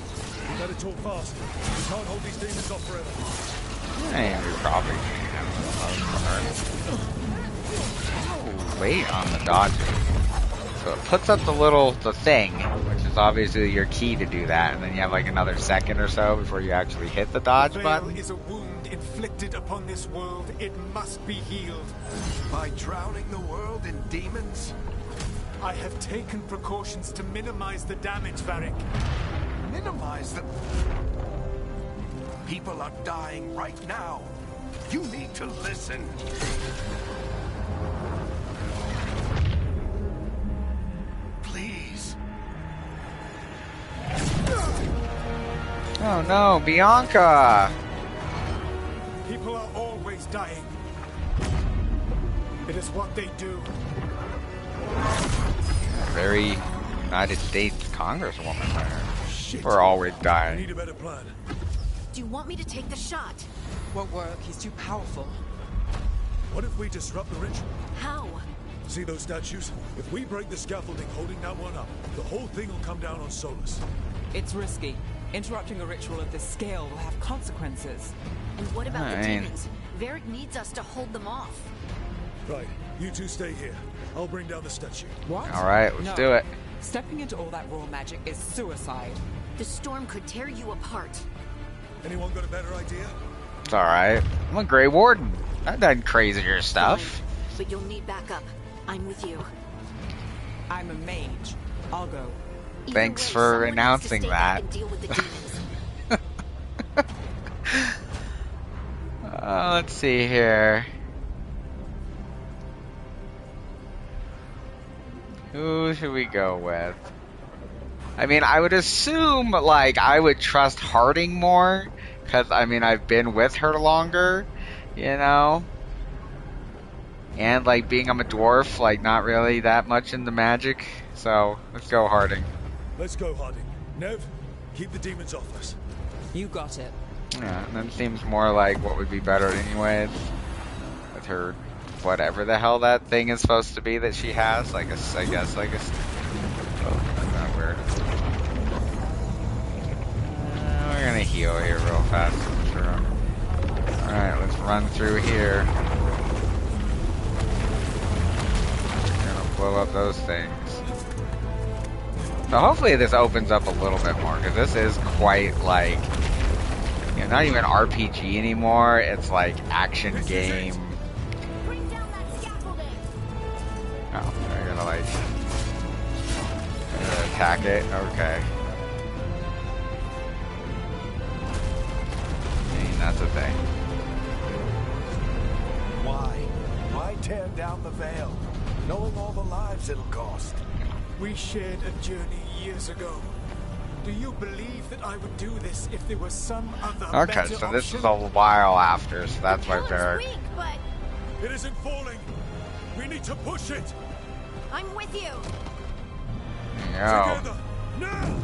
You better talk fast. You can't hold these demons off forever. And we probably wait on the dodge. So it puts up the thing, which is obviously your key to do that, and then you have like another second or so before you actually hit the dodge Veil button. is a wound inflicted upon this world. It must be healed. By drowning the world in demons? I have taken precautions to minimize the damage, Varric. Minimize the... People are dying right now. You need to listen. Please. Oh no, Bianca! People are always dying. It is what they do. Very United States Congresswoman there. Shit. We're always I dying. need a better plan. Do you want me to take the shot? Won't work. He's too powerful. What if we disrupt the ritual? How? See those statues? If we break the scaffolding holding that one up, the whole thing will come down on Solus. It's risky. Interrupting a ritual of this scale will have consequences. And what about the I mean- demons? Varric needs us to hold them off. Right, you two stay here. I'll bring down the statue. What? Alright, let's No. do it. Stepping into all that raw magic is suicide. The storm could tear you apart. Anyone got a better idea? It's alright. I'm a Grey Warden. I've done crazier stuff. Fine, but you'll need backup. I'm with you. I'm a mage. I'll go. Either Thanks way, for someone needs to announcing stay that. back and deal with the demons. Let's see here. Who should we go with? I mean, I would assume, like, I would trust Harding more, because, I mean, I've been with her longer, you know? And, like, being I'm a dwarf, like, not really that much into magic, so let's go Harding. Let's go, Harding. Nev, keep the demons off us. You got it. Yeah, and that seems more like what would be better anyways, with her, whatever the hell that thing is supposed to be that she has, like I guess, like a, oh, that's kind of weird. We're gonna heal here real fast. Sure. Alright, let's run through here. We're gonna blow up those things. So hopefully this opens up a little bit more, because this is quite, like, you know, not even RPG anymore, it's like action game. Bring down that scaffolding. Oh, they're gonna like attack it? Okay. I mean, that's a thing. Why? Why tear down the veil, knowing all the lives it'll cost? We shared a journey years ago. Do you believe that I would do this if there was some other Okay, better so this option? is a while after, so that's why Pillar's they're... weak, but It isn't falling. We need to push it. I'm with you. Yo, Together. Now.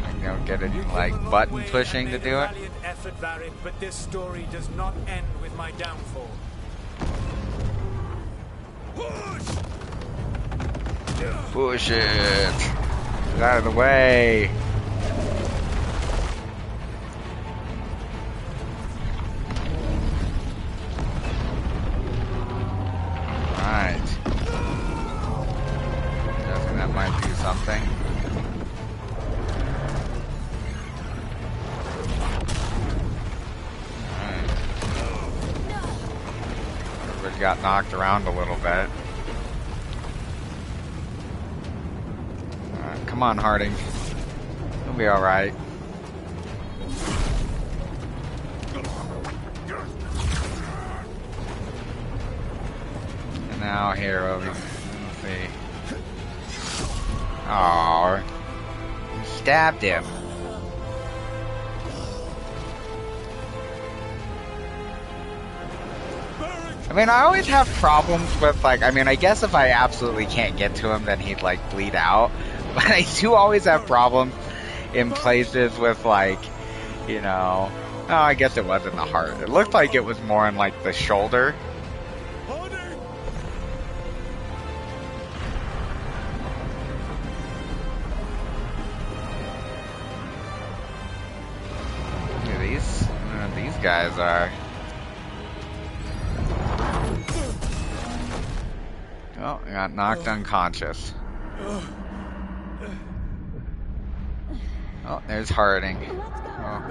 I don't get any, You came like, a long button way and pushing to made do a it. valiant effort, Varric, but this story does not end with my downfall. Push. Push it! Get out of the way! Alright. Guessing that might do something. Alright. Everybody got knocked around a little bit. Alright, come on, Harding. You'll be alright. And now here, let's see. Oh, stabbed him. I mean, I always have problems with, like, I mean, I guess if I absolutely can't get to him, then he'd, like, bleed out. But I do always have problems in places with, like, you know, oh, I guess it was in the heart. It looked like it was more in, like, the shoulder. These guys are. Oh, I got knocked unconscious. Oh, there's Harding. Oh.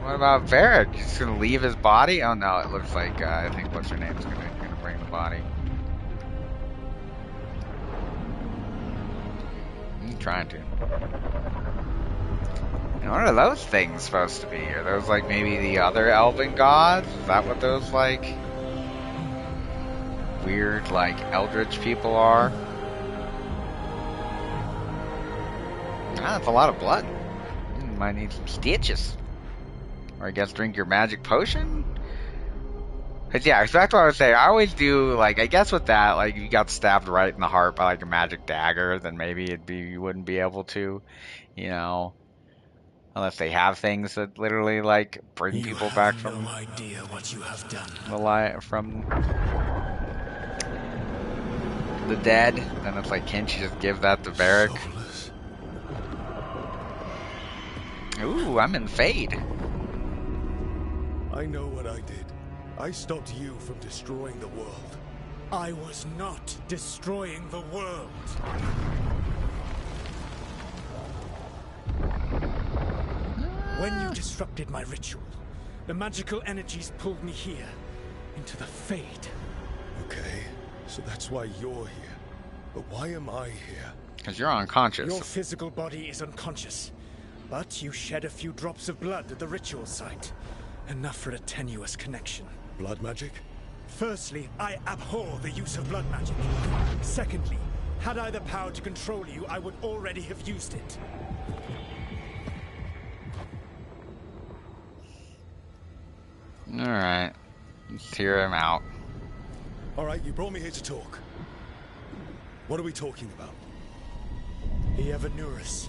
What about Varric? He's gonna leave his body? Oh no, it looks like I think what's her name's gonna bring the body. I'm trying to. And what are those things supposed to be? Are those like maybe the other elven gods? Is that what those like weird like eldritch people are? Ah, that's a lot of blood. Might need some stitches. Or I guess drink your magic potion? Cause yeah, that's what I was saying. I always do, like, I guess with that, like, if you got stabbed right in the heart by like a magic dagger, then maybe you wouldn't be able to, you know, unless they have things that literally like bring people back from no idea what you have done. from the dead. Then it's like, can't you just give that to Varric? Soulless. Ooh, I'm in Fade. I know what I did. I stopped you from destroying the world. I was not destroying the world. When you disrupted my ritual, the magical energies pulled me here, into the Fade. Okay, so that's why you're here. But why am I here? Because you're unconscious. Your physical body is unconscious, but you shed a few drops of blood at the ritual site. Enough for a tenuous connection. Blood magic? Firstly, I abhor the use of blood magic. Secondly, had I the power to control you, I would already have used it. Alright. Let's hear him out. Alright, you brought me here to talk. What are we talking about? The Evanurus,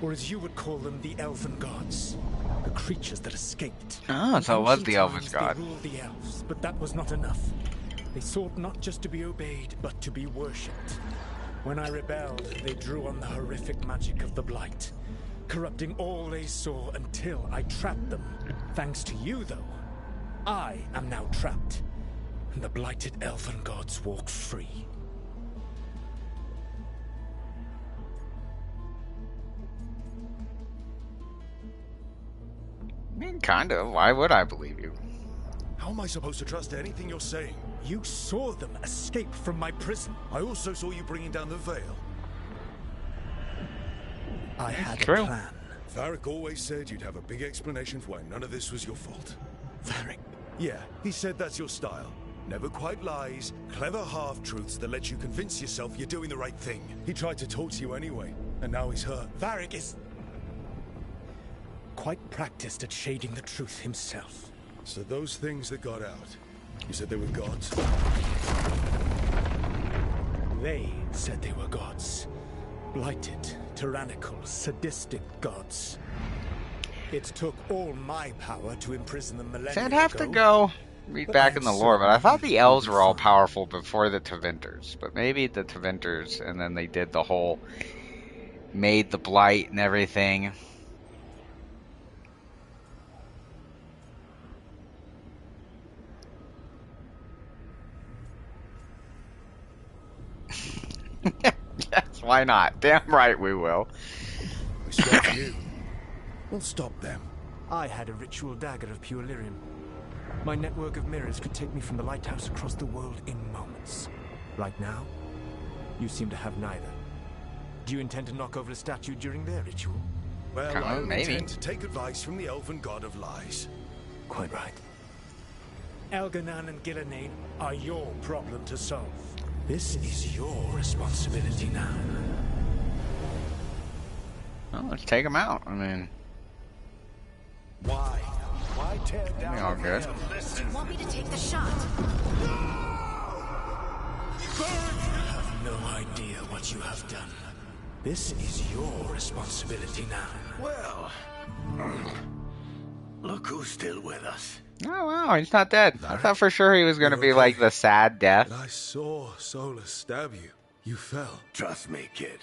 or as you would call them, the Elven Gods. The creatures that escaped. Oh, so it was In the ancient Elven times, God. They ruled the elves, but that was not enough. They sought not just to be obeyed, but to be worshipped. When I rebelled, they drew on the horrific magic of the Blight, corrupting all they saw until I trapped them. Thanks to you, though, I am now trapped, and the blighted Elven Gods walk free. I mean, kind of. Why would I believe you? How am I supposed to trust anything you're saying? You saw them escape from my prison. I also saw you bringing down the veil. I had True. a plan. Varric always said you'd have a big explanation for why none of this was your fault. Varric. Yeah, he said that's your style. Never quite lies, clever half-truths that let you convince yourself you're doing the right thing. He tried to talk to you anyway, and now he's hurt. Varric is quite practiced at shading the truth himself. So those things that got out, you said they were gods? They said they were gods. Blighted, tyrannical, sadistic gods. It took all my power to imprison them millennia So I'd have to ago. go read But back I'm in the lore, but I certain thought the you elves will were all be fine. powerful before the Tevinters. But maybe the Tevinters, and then they did the whole, made the blight and everything. Yes, why not? Damn right we will. We stopped you. We'll stop them. I had a ritual dagger of pure lyrium. My network of mirrors could take me from the lighthouse across the world in moments. Right now, you seem to have neither. Do you intend to knock over a statue during their ritual? Well, Kinda, I maybe. intend to take advice from the elven god of lies. Quite right. Elganan and Gillenane are your problem to solve. This is your responsibility now. Well, let's take them out. I mean, Why? Why tear down be all the good. veil? Do you want me to take the shot? You have no idea what you have done. This is your responsibility now. Well, look who's still with us. oh wow, he's not dead. I thought for sure he was going to be like the sad death. But I saw Solus stab you. You fell. Trust me, kid.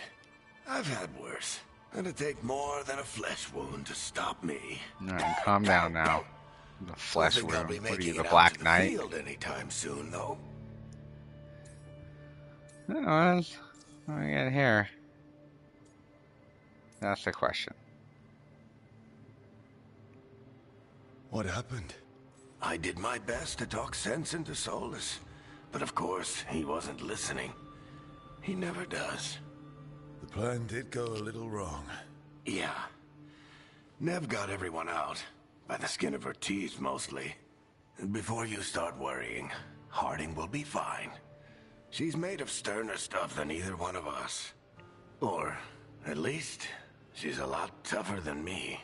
I've had worse. It'd take more than a flesh wound to stop me. Alright, calm down now. The flesh Don't think I'll wound. be What are making you, the it out Black to the Knight? field anytime soon, though. Oh, what do we got here? That's the question. What happened? I did my best to talk sense into Solus, but of course, he wasn't listening. He never does. The plan did go a little wrong. Yeah. Nev got everyone out, by the skin of her teeth mostly. And before you start worrying, Harding will be fine. She's made of sterner stuff than either one of us. Or, at least, she's a lot tougher than me.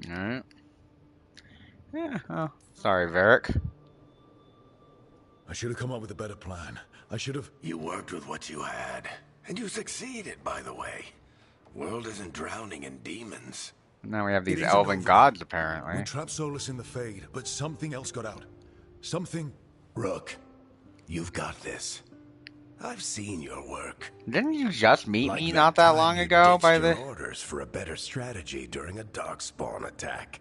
Alright. Yeah, oh, sorry, Varric. I should have come up with a better plan. I should have... You worked with what you had, and you succeeded, by the way. World isn't drowning in demons. Now we have these It isn't elven over. gods, We apparently. trapped Solus in the Fade, but something else got out. Something... Rook, you've got this. I've seen your work. Didn't you just meet Like me that not that time long you ago ditched by your the... orders for a better strategy during a darkspawn attack.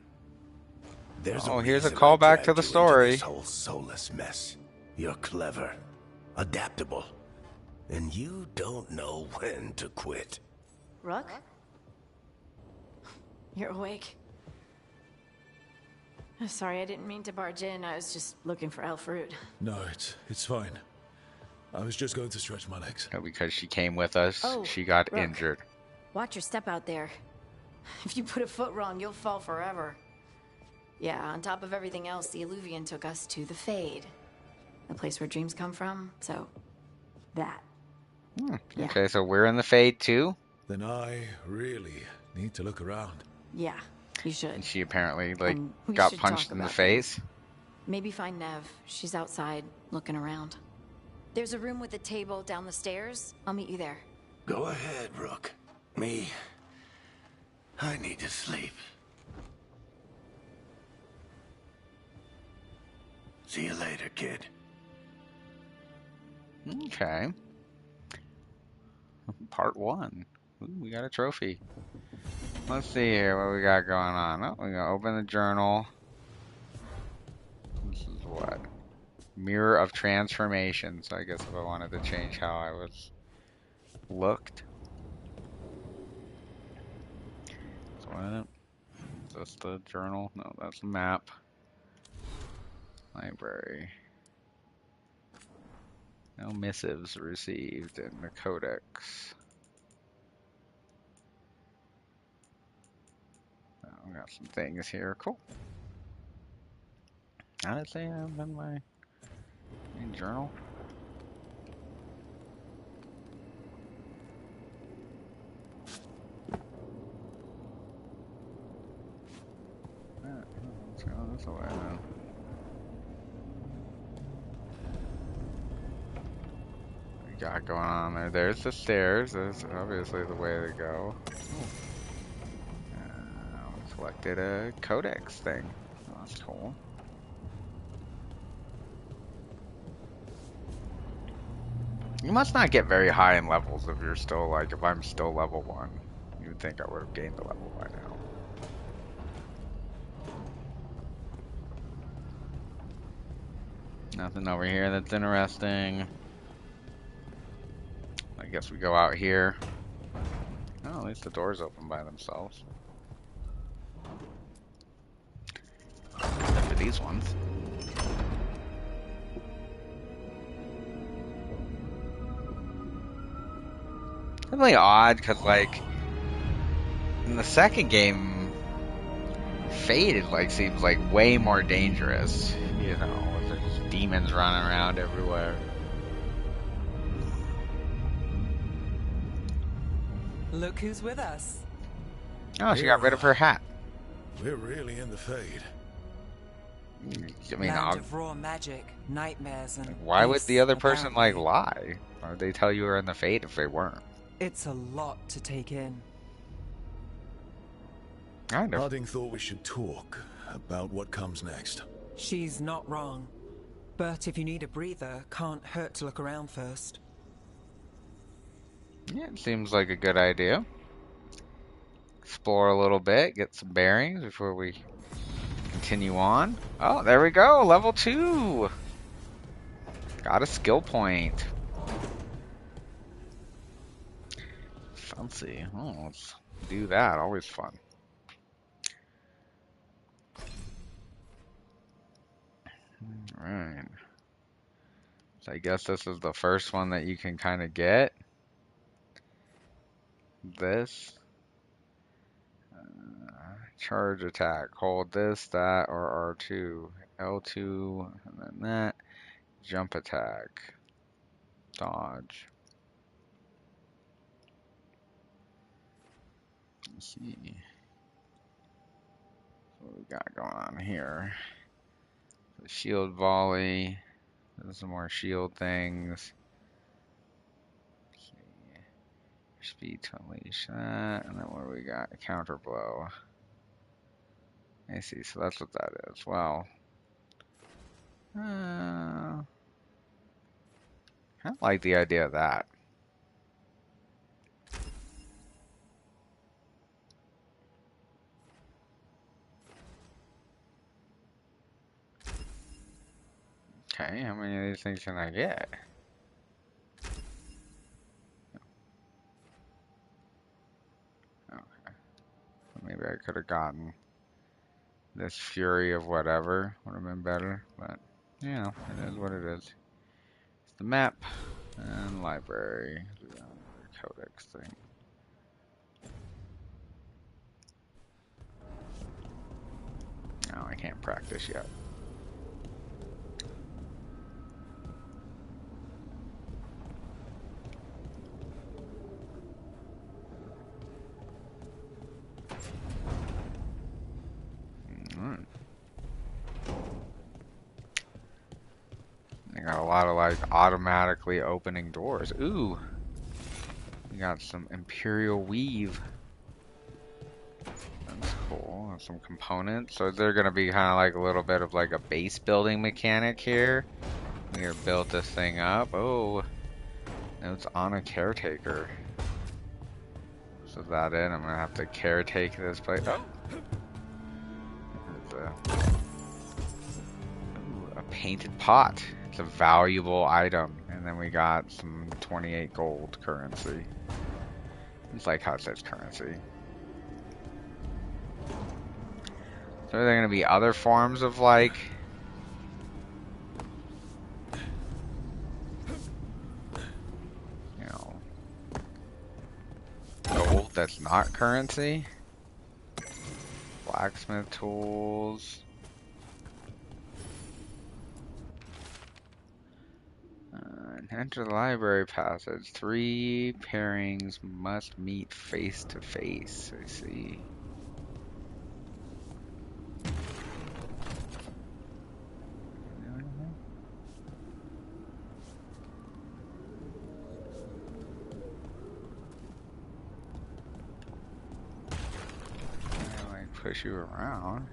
There's Oh, here's a reason I callback dragged to the you into story. This whole Solus mess. You're clever, adaptable. and you don't know when to quit. Rook? You're awake. Sorry, I didn't mean to barge in. I was just looking for Alfred. No, it's fine. I was just going to stretch my legs. No, because she came with us, Oh, she got Rook. injured. Watch your step out there. If you put a foot wrong, you'll fall forever. Yeah, on top of everything else, the Illuvian took us to the Fade. The place where dreams come from, so... that. Yeah. Okay, so we're in the Fade too? Then I really need to look around. Yeah, you should. And she apparently, like, And we got should punched talk in the about face. things. Maybe find Nev. She's outside, looking around. There's a room with a table down the stairs. I'll meet you there. Go ahead, Rook. Me, I need to sleep. See you later, kid. Okay. Part 1. Ooh, we got a trophy. Let's see here what we got going on. Oh, we're gonna open the journal. This is what? Mirror of Transformation. So I guess if I wanted to change how I was looked. So what? Is this the journal? No, that's the map. Library. No missives received in the codex. Oh, we got some things here. Cool. How did it say I'm in my journal? Let's go this way then. Got going on there. There's the stairs. That's obviously the way to go. Selected a codex thing. Oh, that's cool. You must not get very high in levels if you're still like, if I'm still level 1. You would think I would have gained a level by now. Nothing over here that's interesting. I guess we go out here. Oh, at least the doors open by themselves. Except for these ones. Definitely odd, because, like, in the second game, Fade, like, seems, like, way more dangerous. You know, there's demons running around everywhere. Look who's with us. Oh, she got rid of her hat. We're really in the Fade. I mean, Land of raw magic, nightmares, and why would the peace, other person, like, apparently. lie? Why would they tell you were in the Fade if they weren't? It's a lot to take in. Kind of. Harding thought we should talk about what comes next. She's not wrong. But if you need a breather, can't hurt to look around first. Yeah, it seems like a good idea. Explore a little bit, get some bearings before we continue on. Oh, there we go, level 2. Got a skill point. Fancy. Oh, let's do that. Always fun. Alright. So I guess this is the first one that you can kind of get. This. Charge attack. Hold this, that, or R2. L2, and then that. Jump attack. Dodge. Let's see what we got going on here. The shield volley. There's some more shield things. Let's see. Speed to unleash that, and then what do we got? Counter blow. I see, so that's what that is. Wow. I like the idea of that. Okay, how many of these things can I get? Maybe I could have gotten this Fury of whatever. Would have been better, but you know, it is what it is. It's the map and library. Codex thing. No, I can't practice yet. They got a lot of like automatically opening doors. Ooh, we got some Imperial Weave. That's cool. And some components. So they're gonna be kind of like a little bit of like a base building mechanic here. We're gonna build this thing up. Oh, it's on a caretaker. So that in, I'm gonna have to caretake this place. Oh, there's a painted pot. It's a valuable item. And then we got some 28 gold currency. It's like how it says currency. So are there gonna be other forms of like gold that's not currency? Blacksmith tools. Enter the library passage. 3 pairings must meet face to face. I see. Push you around.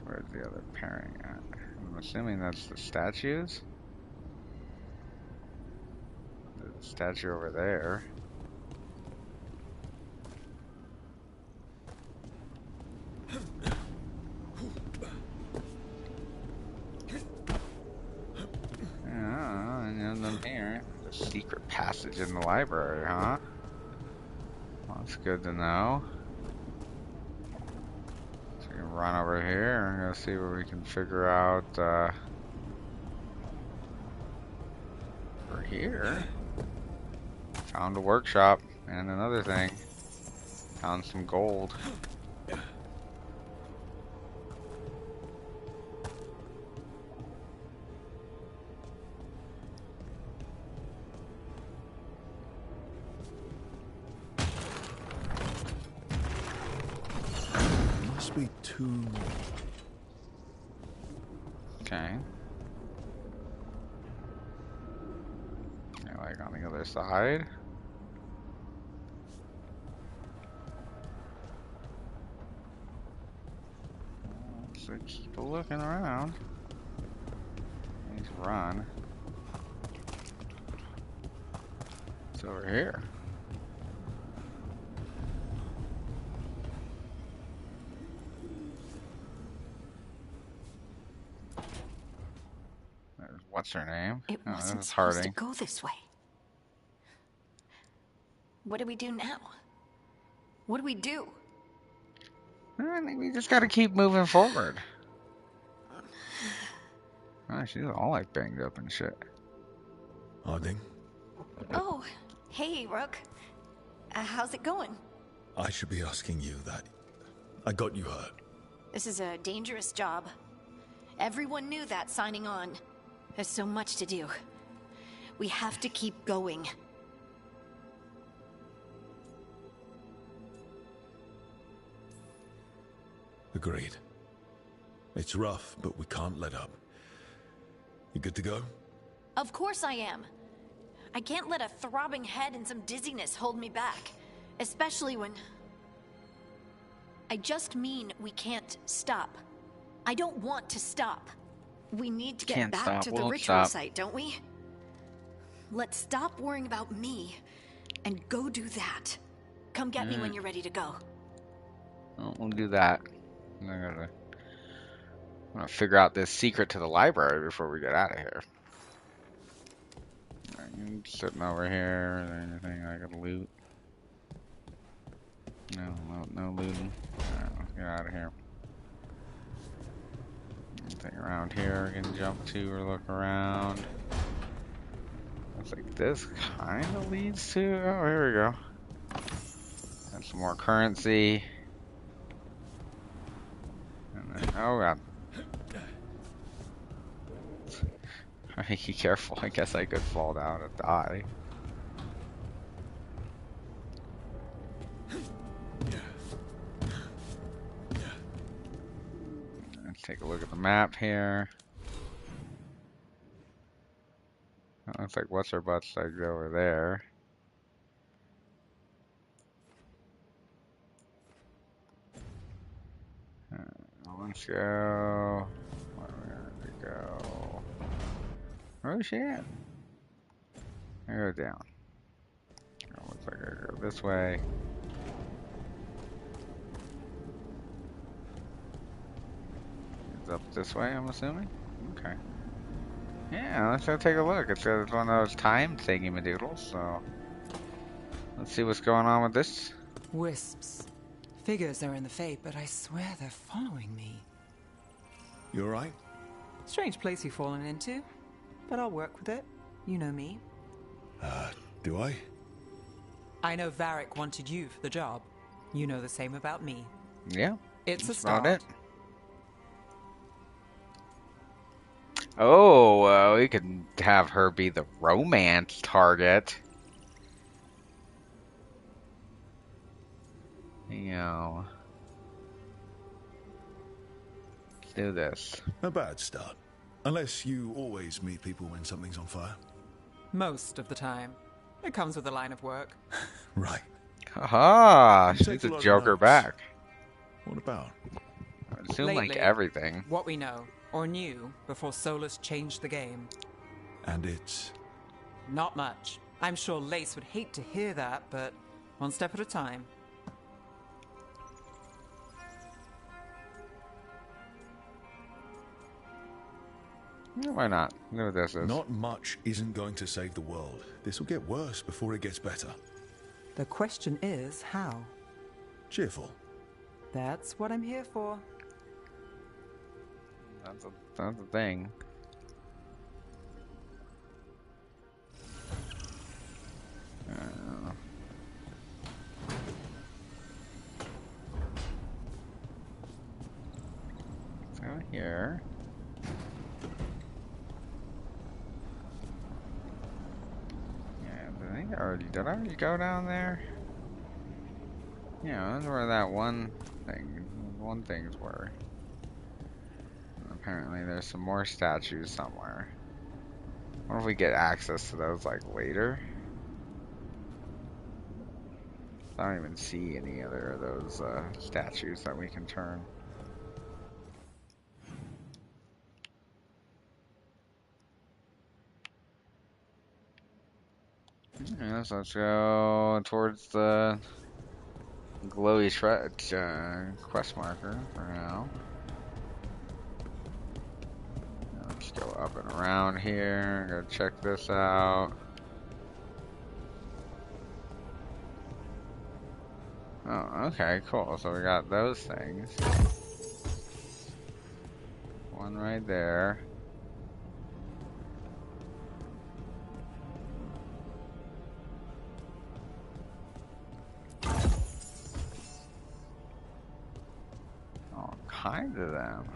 Where's the other pairing at? I'm assuming that's the statues. There's a statue over there. And then here, the secret passage in the library, huh? Well, that's good to know. So we can run over here and go see what we can figure out. Over here, found a workshop and another thing. Found some gold. Be 2 more. Okay. Yeah, like on the other side. So keep looking around. Please run. It's over here. What's her name? It Oh, wasn't that's supposed Harding. to go this way. What do we do now? What do we do? I think we just gotta keep moving forward. Oh, she's all like banged up and shit. Harding, Oh, hey, Rook. How's it going? I should be asking you that. I got you hurt. This is a dangerous job. Everyone knew that signing on. There's so much to do. We have to keep going. Agreed. It's rough, but we can't let up. You good to go? Of course I am. I can't let a throbbing head and some dizziness hold me back. Especially when... I just mean we can't stop. I don't want to stop. We need to get Can't back stop, to the won't ritual stop. site, don't we? Let's stop worrying about me and go do that. Come get me when you're ready to go. Well, we'll do that. I'm gonna figure out this secret to the library before we get out of here. I'm sitting over here. Is there anything I could loot? No looting. Alright, let's get out of here. Anything around here I can jump to or look around? Looks like this kind of leads to. Oh, here we go. Got some more currency. And then, oh god. Be careful. I guess I could fall down and die. Let's take a look at the map here. It looks like what's her butt's like over there. Let's go. Where did we go? Where's she at? I go down. Oh, looks like I go this way. It's up this way, I'm assuming? Okay. Yeah, let's go take a look. It's one of those time thingy-madoodles, so... Let's see what's going on with this. Wisps. Figures are in the Fate, but I swear they're following me. You alright? Strange place you've fallen into, but I'll work with it. You know me. Do I? I know Varric wanted you for the job. You know the same about me. Yeah. It's a that's start. about it. Oh, we could have her be the romance target. You know. Let's do this. A bad start. Unless you always meet people when something's on fire. Most of the time. It comes with the line of work. Right. Haha, You she's take a a lot of Joker notes. back. What about? I assume like Lately, everything. What we know, or knew, before Solus changed the game. And it's... Not much. I'm sure Lace would hate to hear that, but one step at a time. Yeah, why not? You know what this is. Not much isn't going to save the world. This will get worse before it gets better. The question is, how? Cheerful. That's what I'm here for. That's a thing. Let's go here. Yeah, did I already go down there? Yeah, that's where that one things were. Apparently there's some more statues somewhere. I wonder if we get access to those like later. I don't even see any other of those statues that we can turn. Yeah, so let's go towards the glowy quest marker for now. Let's go up and around here, go check this out. Oh, okay, cool. So we got those things. One right there. All kinds of them.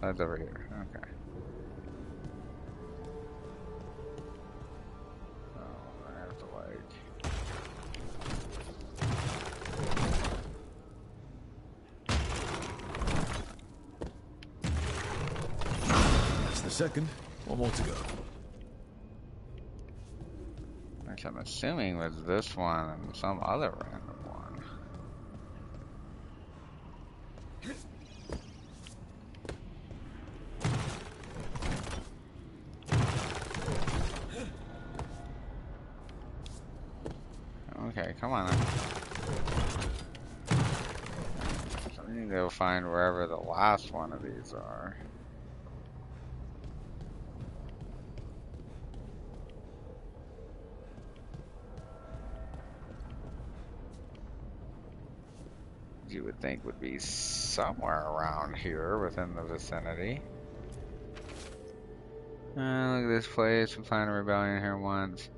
That's over here. Okay. Oh, I have to like. That's the second. One more to go. Which I'm assuming was this one and some other random one. Okay, come on. So we need to go find wherever the last one of these are. you would think would be somewhere around here within the vicinity. Look at this place. We planned a rebellion here once.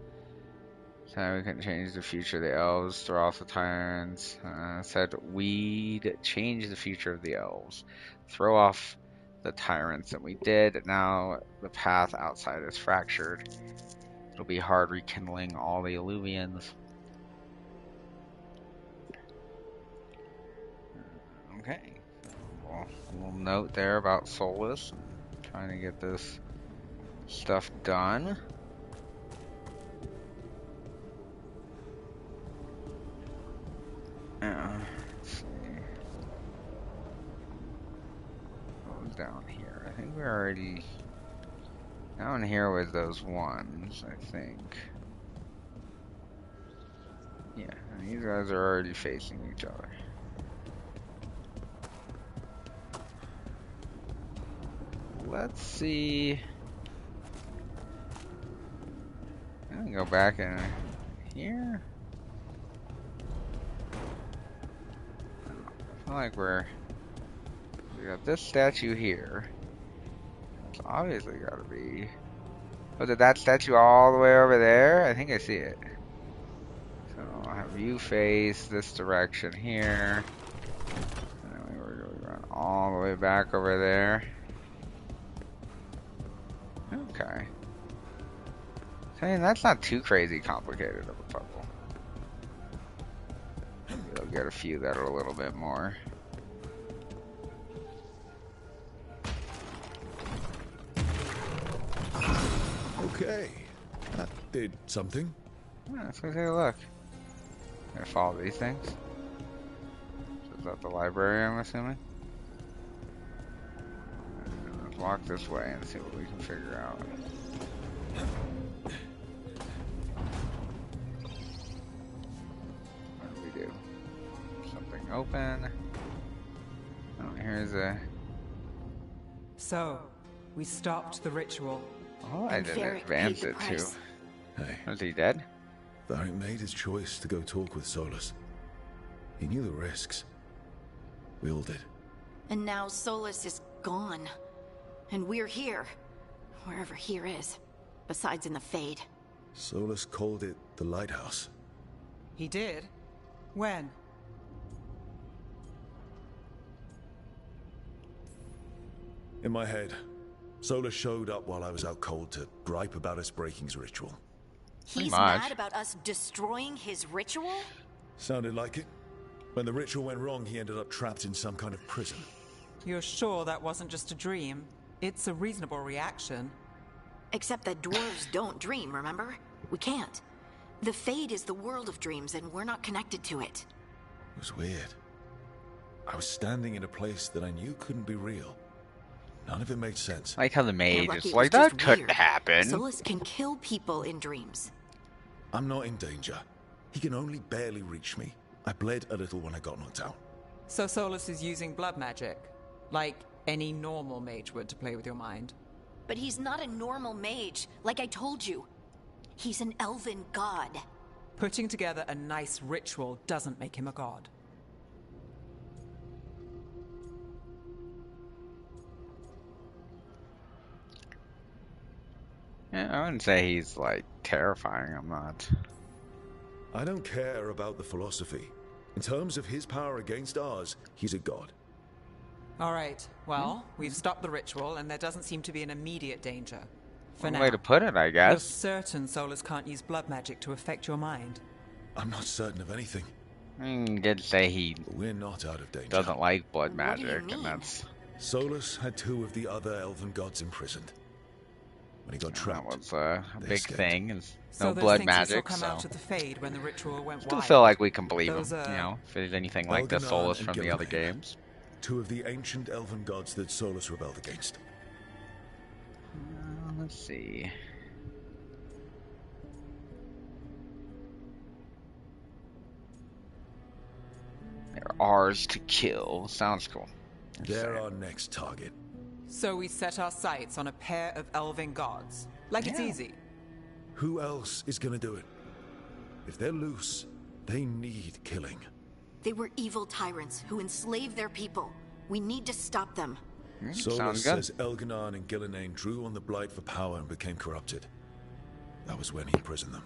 Said we couldn't change the future of the elves, throw off the tyrants. Said we'd change the future of the elves, throw off the tyrants, and we did. Now the path outside is fractured. It'll be hard rekindling all the Illuvians. Okay. Well, a little note there about Solus. Trying to get this stuff done. Let's see. What was down here? I think we already... Down here was those ones, I think. Yeah, these guys are already facing each other. Let's see. I can go back in here. I feel like we got this statue here. It's obviously got to be. Oh, did that statue all the way over there? I think I see it. So I'll have you face this direction here. And then we're going to run all the way back over there. Okay. I mean, that's not too crazy complicated of a puzzle. Maybe I'll get a few that are a little bit more. Okay, that did something. Yeah, let's go take a look. Gonna follow these things. Is that the library, I'm assuming? Let's walk this way and see what we can figure out. What do we do? Something open. Oh, here's a... So, we stopped the ritual. Oh, I didn't advance it too. Hey, Was he dead? Varric made his choice to go talk with Solus. He knew the risks. We all did. And now Solus is gone. And we're here. Wherever here is. Besides in the Fade. Solus called it the Lighthouse. He did? When? In my head, Solus showed up while I was out cold to gripe about us breaking his ritual. He's much. mad about us destroying his ritual? Sounded like it. When the ritual went wrong, he ended up trapped in some kind of prison. You're sure that wasn't just a dream? It's a reasonable reaction. Except that dwarves don't dream, remember? We can't. The Fade is the world of dreams, and we're not connected to it. It was weird. I was standing in a place that I knew couldn't be real. None of it made sense. I like how the We're mage lucky is it like, was that just couldn't weird. happen. Solus can kill people in dreams. I'm not in danger. He can only barely reach me. I bled a little when I got knocked out. So Solus is using blood magic? Like any normal mage would to play with your mind? But he's not a normal mage, like I told you. He's an elven god. Putting together a nice ritual doesn't make him a god. Yeah, I wouldn't say he's like terrifying. I'm not. I don't care about the philosophy. In terms of his power against ours, he's a god. All right, well, we've stopped the ritual, and there doesn't seem to be an immediate danger. For One now. way to put it, I You're guess. certain Solus can't use blood magic to affect your mind? I'm not certain of anything. He did say he But we're not out of danger. doesn't like blood What do you magic, mean? and that's Solus had two of the other elven gods imprisoned. When he got that trapped, was a they big escaped. thing. Is So no those blood things magic, will come so out of the Fade when the ritual went still wild. feel like we can believe him. Those, You know, if there's anything like the Elganon Solus and from the other Gilgalad. games. two of the ancient elven gods that Solus rebelled against. Let's see. They're ours to kill. Sounds cool. They're our next target. So we set our sights on a pair of elven gods. Like it's Yeah. easy. Who else is gonna do it? If they're loose, they need killing. They were evil tyrants who enslaved their people. We need to stop them. Solus Sounds good. says Elganon and Gillenane drew on the Blight for power and became corrupted. That was when he imprisoned them.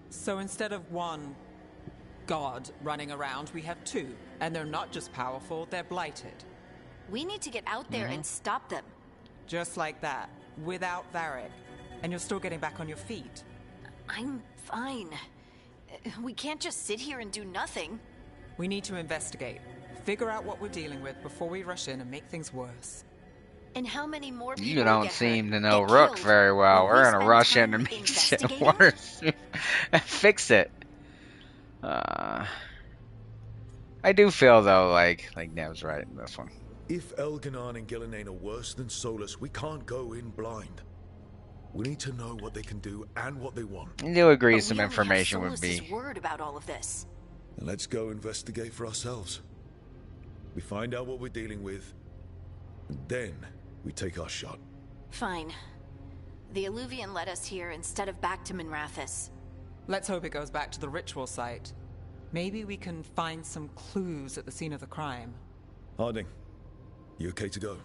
So instead of one god running around, we have two. And they're not just powerful, they're blighted. We need to get out there and stop them. Just like that, without Varric. And you're still getting back on your feet. I'm fine. We can't just sit here and do nothing. We need to investigate. Figure out what we're dealing with before we rush in and make things worse. And how many more people You don't get seem hurt, to know get Rook killed? very well. Will We're we gonna spend rush in time and make shit investigating? worse. Fix it. I do feel though like Nev's right in this one. If Elganon and Gillenane are worse than Solus, we can't go in blind. We need to know what they can do and what they want. I do agree But some we only have information would Solus's be. word about all of this. And let's go investigate for ourselves. We find out what we're dealing with, and then we take our shot. Fine. The Illuvian led us here instead of back to Minrathous. Let's hope it goes back to the ritual site. Maybe we can find some clues at the scene of the crime. Harding, you okay to go?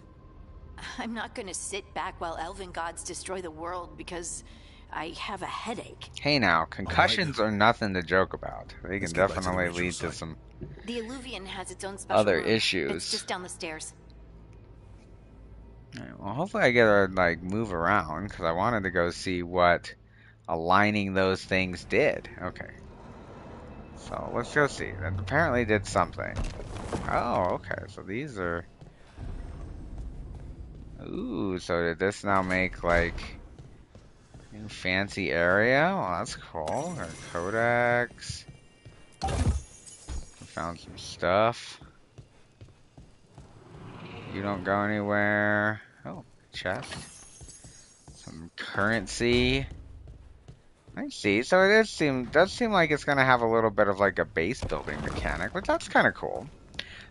I'm not gonna sit back while elven gods destroy the world because I have a headache. Hey now, concussions are nothing to joke about. They can Let's get back to the definitely ritual lead to site. some The Illuvian has its own special other room. issues. It's just down the stairs. Alright, well, hopefully I get to like move around because I wanted to go see what aligning those things did. Okay. So let's go see. That apparently did something. Oh, okay. So these are. Ooh, so did this now make like a fancy area? Well, that's cool. Our codex. We found some stuff. You don't go anywhere. Oh, chest. Some currency. I see. So it does seem like it's gonna have a little bit of like a base building mechanic, but that's kind of cool.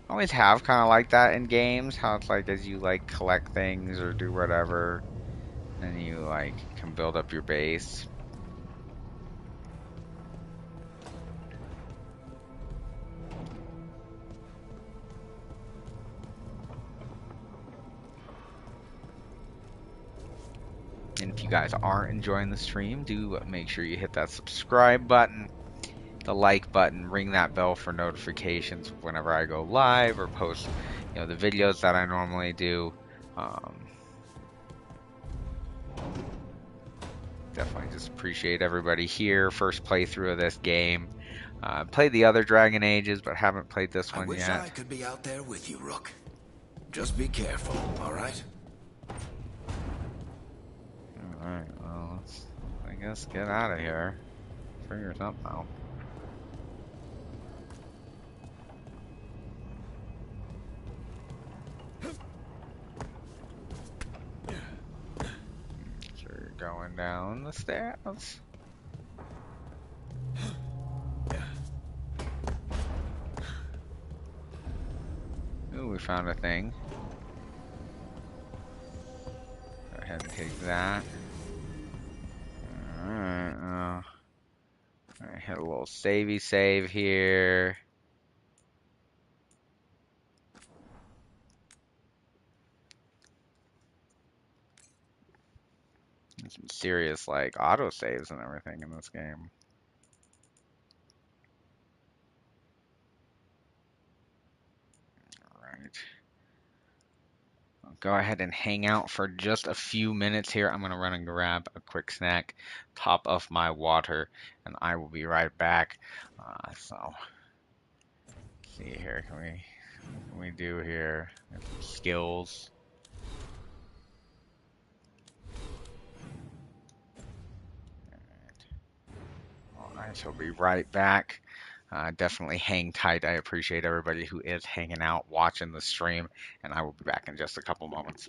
I always have kind of like that in games, how it's like as you like collect things or do whatever, then you like can build up your base. And if you guys are enjoying the stream, do make sure you hit that subscribe button, the like button, ring that bell for notifications whenever I go live or post, the videos that I normally do. Definitely just appreciate everybody here. First playthrough of this game. Played the other Dragon Ages, but haven't played this one I wish yet. I could be out there with you, Rook. Just be careful, all right? Alright, well, let's, I guess, get out of here. Figure something out. So you're going down the stairs. Ooh, we found a thing. Go ahead and take that. Alright, alright, hit a little savey save here. There's some serious like auto saves and everything in this game. Alright. I'll go ahead and hang out for just a few minutes here. I'm gonna run and grab a quick snack, top of my water, and I will be right back. So let's see here, what can we do here? Some skills. Alright, so I'll be right back. Definitely hang tight. I appreciate everybody who is hanging out, watching the stream, and I will be back in just a couple moments.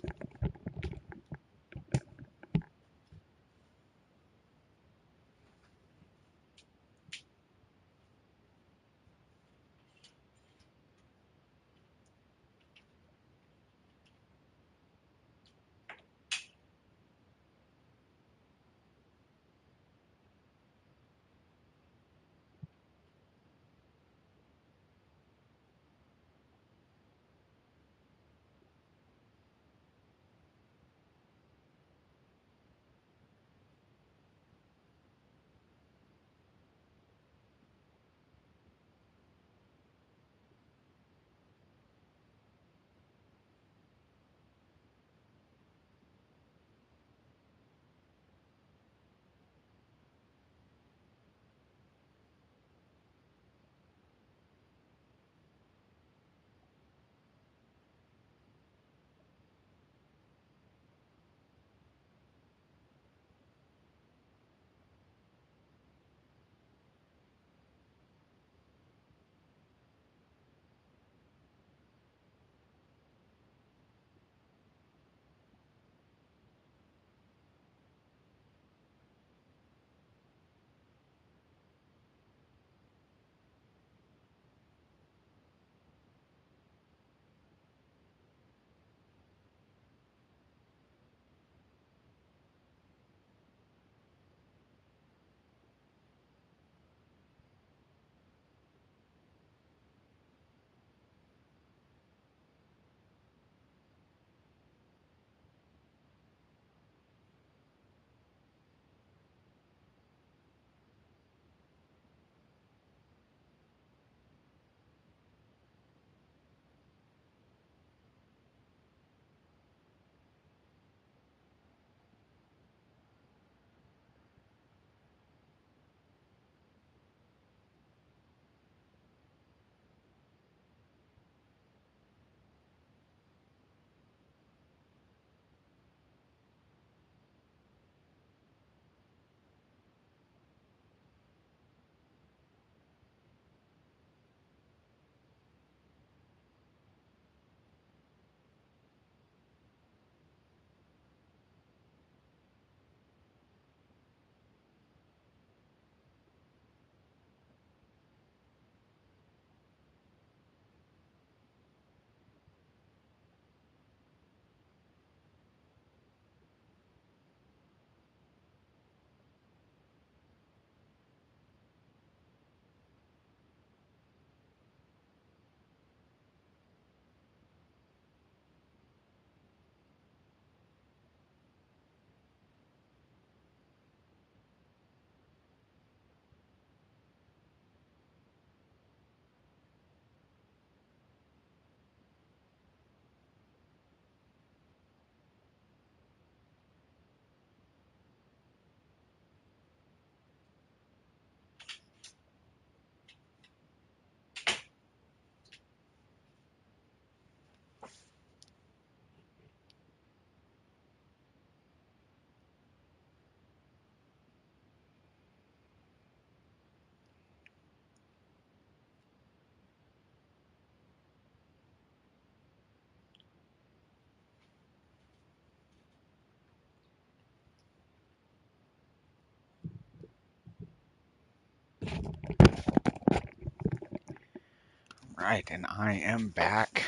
Right, and I am back.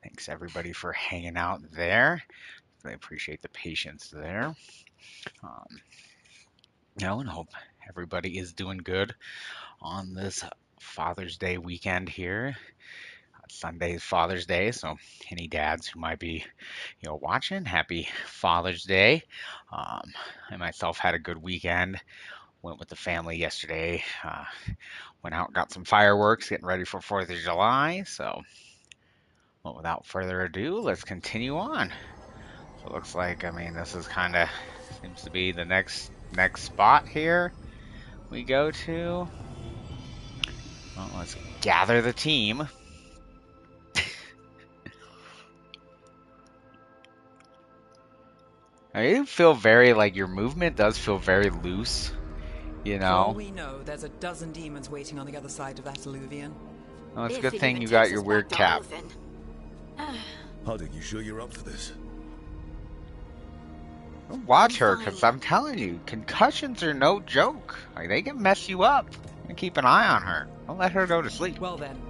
Thanks everybody for hanging out there. I appreciate the patience there. Um, and hope everybody is doing good on this Father's Day weekend here. Sunday is Father's Day, so any dads who might be, watching, happy Father's Day. I myself had a good weekend. Went with the family yesterday. Went out, got some fireworks, getting ready for 4th of July. So, well, without further ado, let's continue on. So it looks like, I mean, this is kind of seems to be the next spot here we go to. Well, let's gather the team. I do feel very, like, your movement does feel very loose, you For all know? we know, there's a dozen demons waiting on the other side of that illuvian. Well, it's a If good it thing even you got takes your us weird back to cap. Arlethan. Hardik, you sure you're up for this? Watch her, I'm because fine. I'm telling you, concussions are no joke. Like, they can mess you up. And keep an eye on her. Don't let her go to sleep. Well then,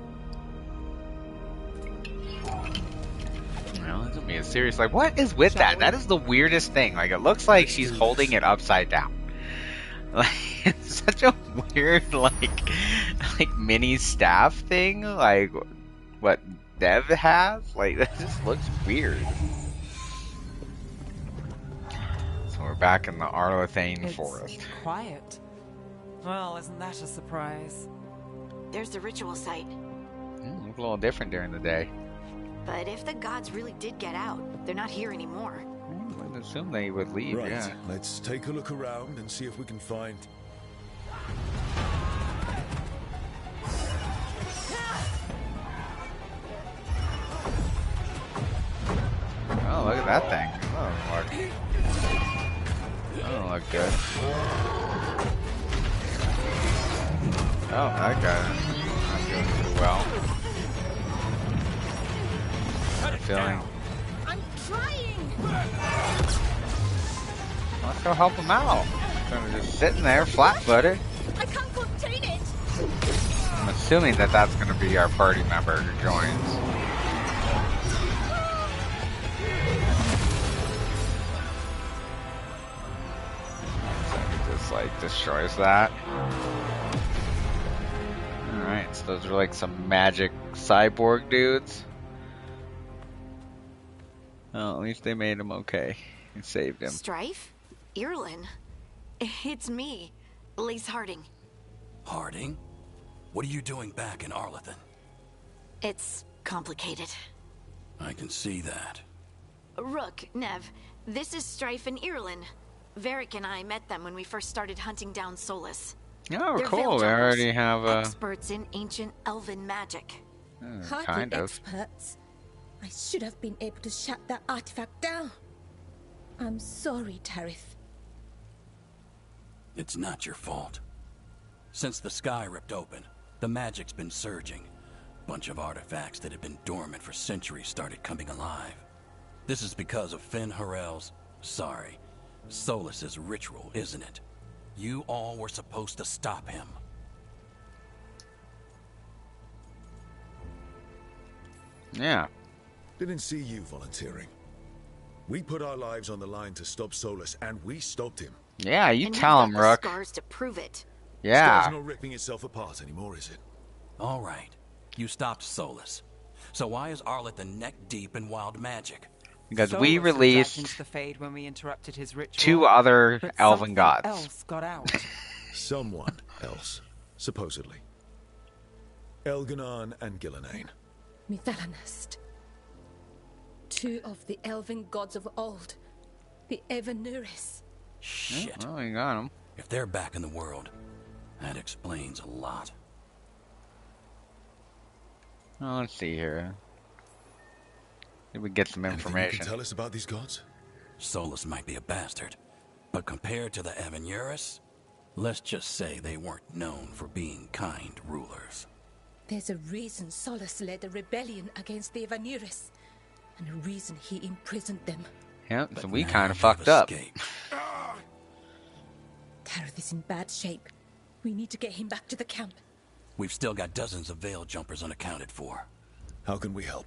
It's gonna be a serious, like, what is with Shall that? we? That is the weirdest thing. Like, it looks like Let's she's do holding this. it upside down. Like, it's such a weird, like mini staff thing. Like, what Dev has? Like, that just looks weird. So we're back in the Arlethane it's Forest. quiet. Well, isn't that a surprise? There's the ritual site. Looks a little different during the day. But if the gods really did get out, they're not here anymore. I would assume they would leave, Right, yeah. let's take a look around and see if we can find... Oh, look at that thing. That don't look good. Oh, that guy not doing too well. Got a feeling. I'm trying! Let's go help him out. Kind of just sitting there, flat-footed. I can't contain it! I'm assuming that that's going to be our party member who joins. So he just, like, destroys that. Alright, so those are like some magic cyborg dudes. Oh, at least they made him okay. And saved him. Strife? Irlin? It's me, Lace Harding. Harding? What are you doing back in Arlethan? It's complicated. I can see that. Rook, Nev, this is Strife and Irlin. Varric and I met them when we first started hunting down Solus. Oh, They're cool. They Veilguarders, already have a... experts in ancient elven magic. Hardly kind of. experts. I should have been able to shut that artifact down. I'm sorry, Tarith. It's not your fault. Since the sky ripped open, the magic's been surging. Bunch of artifacts that had been dormant for centuries started coming alive. This is because of Finn Harel's... sorry, Solus's ritual, isn't it? You all were supposed to stop him. Yeah. Didn't see you volunteering. We put our lives on the line to stop Solus, and we stopped him. Yeah, you And tell you've him, got the Rook. scars to prove it. Yeah. Scar's not ripping itself apart anymore, is it? All right, you stopped Solus. So why is Arlethan neck deep in wild magic? Because Solus we was dragged released into the Fade when we interrupted his ritual. 2 other but elven something gods. else got out. Someone else, supposedly. Elganon and Gillenane. Mithalanast. 2 of the elven gods of old. The Evanuris. Shit. Oh, we got him. If they're back in the world, that explains a lot. Oh, let's see here. Did we get some Anything you can information? tell us about these gods? Solus might be a bastard, but compared to the Evanuris, let's just say they weren't known for being kind rulers. There's a reason Solus led a rebellion against the Evanuris. And a reason he imprisoned them. Yep, so But we now kind of they've fucked up. escaped. Tarith is in bad shape. We need to get him back to the camp. We've still got dozens of veil jumpers unaccounted for. How can we help?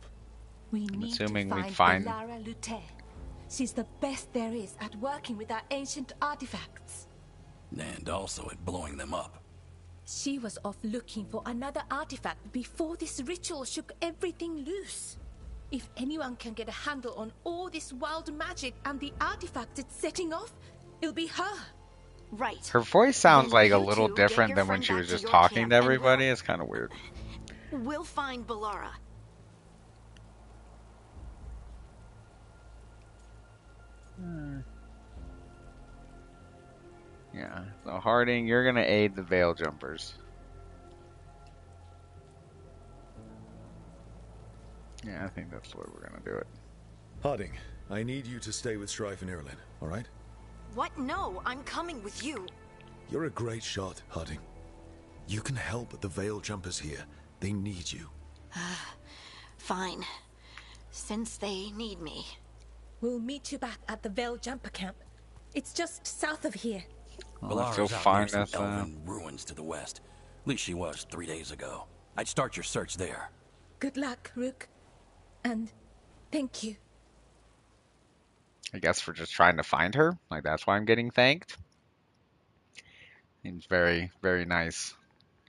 We need assuming to we find find- Lara Lute. She's the best there is at working with our ancient artifacts. And also at blowing them up. She was off looking for another artifact before this ritual shook everything loose. If anyone can get a handle on all this wild magic and the artifacts it's setting off, it'll be her. Right. Her voice sounds Then like a you little two get different your than when friend she back was to just your talking camp to and everybody. It's kind of weird. We'll find Balara. Yeah. So Harding, you're gonna aid the veil jumpers. Yeah, I think that's the way we're gonna do it. Harding, I need you to stay with Strife and Irulan, alright? What? No, I'm coming with you. You're a great shot, Harding. You can help the veil jumpers here. They need you. Fine. Since they need me. We'll meet you back at the Veil Jumper camp. It's just south of here. Let's Balara's go out near find some us. elven ruins to the west. At least she was 3 days ago. I'd start your search there. Good luck, Rook. And thank you. I guess for just trying to find her. Like that's why I'm getting thanked. Seems very, very nice.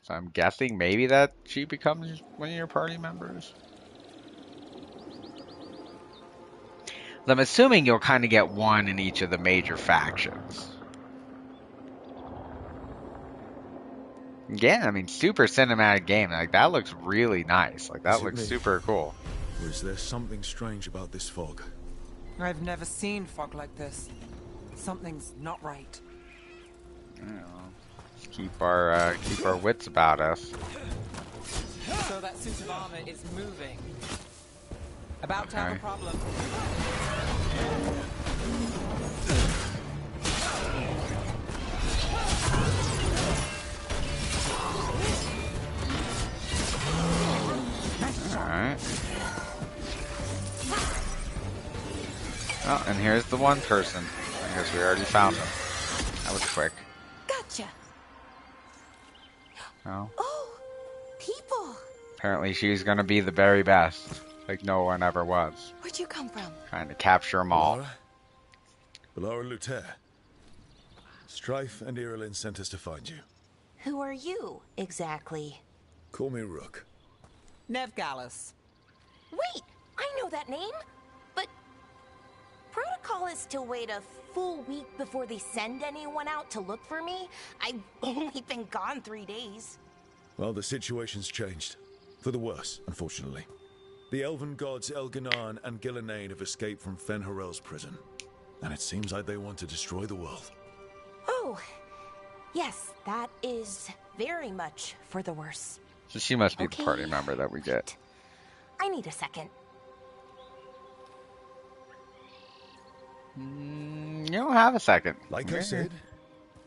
So I'm guessing maybe that she becomes one of your party members. I'm assuming you'll kind of get one in each of the major factions. Yeah, I mean, super cinematic game. Like, that looks really nice. Like, that Is it looks me? super cool. Or is there something strange about this fog? I've never seen fog like this. Something's not right. I don't know. Just keep our wits about us. So that suit of armor is moving. About to have a Okay. problem. Alright. Oh, and here's the one person. I guess we already found him. That was quick. Gotcha. Oh. Oh, people. Apparently she's gonna be the very best. Like no one ever was. Where'd you come from? Trying to capture them all. Balara Luther. Strife and Irulan sent us to find you. Who are you, exactly? Call me Rook. Nev Gallus. Wait, I know that name. But protocol is to wait a full week before they send anyone out to look for me. I've only been gone 3 days. Well, the situation's changed. For the worse, unfortunately. The elven gods Elganan and Gillenane have escaped from Fen'Harel's prison. And it seems like they want to destroy the world. Oh, yes, that is very much for the worse. So she must be Okay. the party member that we get. I need a second. You don't have a second. Like I said,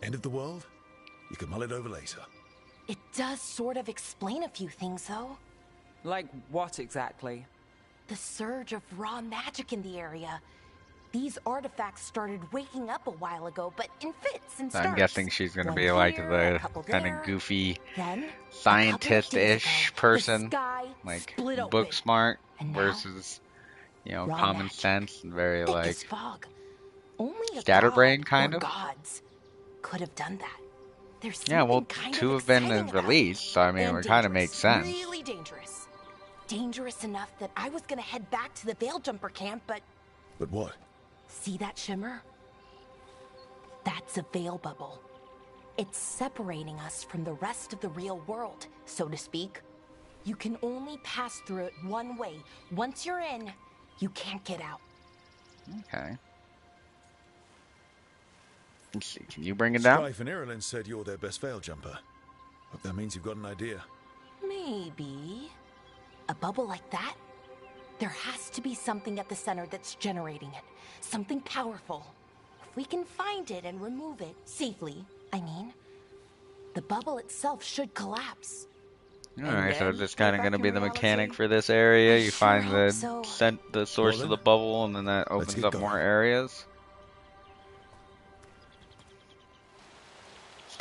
end of the world? You can mull it over later. It does sort of explain a few things, though. Like what exactly? The surge of raw magic in the area. These artifacts started waking up a while ago, but in fits and starts. I'm guessing she's gonna One be like here, a the couple kind there. of goofy Then, a couple of scientist-ish days ago, person, the sky like split open, book smart and now, versus, raw common magic, sense and very thick like as fog. Only a scatterbrained god kind or of. gods could have done that. There's Yeah, well, something kind two of have been exciting about it. released, so I mean, And it kind of dangerous. makes sense. Really dangerous. Dangerous enough that I was gonna head back to the Veil Jumper camp, but But what? see that shimmer? That's a veil bubble. It's separating us from the rest of the real world, so to speak. You can only pass through it one way. Once you're in, you can't get out. Okay. Let's see. Can you bring it down? Strife and Irulan said you're their best veil jumper. Hope that means you've got an idea. Maybe. A bubble like that? There has to be something at the center that's generating it. Something powerful. If we can find it and remove it safely, I mean, the bubble itself should collapse. Alright, so then this go kind of back going to in be the reality? mechanic for this area. I You sure find hope the so. the source Well of the then, bubble, and then that opens get up going. more areas.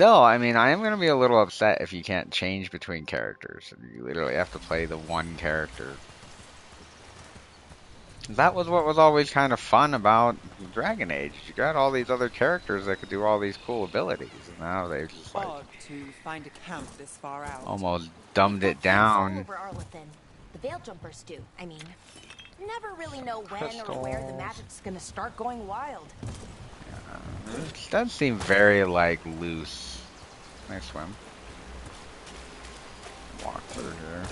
still, I mean, I am gonna be a little upset if you can't change between characters. You literally have to play the one character. That was what was always kind of fun about Dragon Age. You got all these other characters that could do all these cool abilities, and now they've just like Odd to find a camp this far out. almost We've dumbed got it camps all down. over Arlethan. The Veil Jumpers do, I mean. Never really know when or where the magic's gonna start going wild. It does seem very like loose. Nice swim. Walk through here.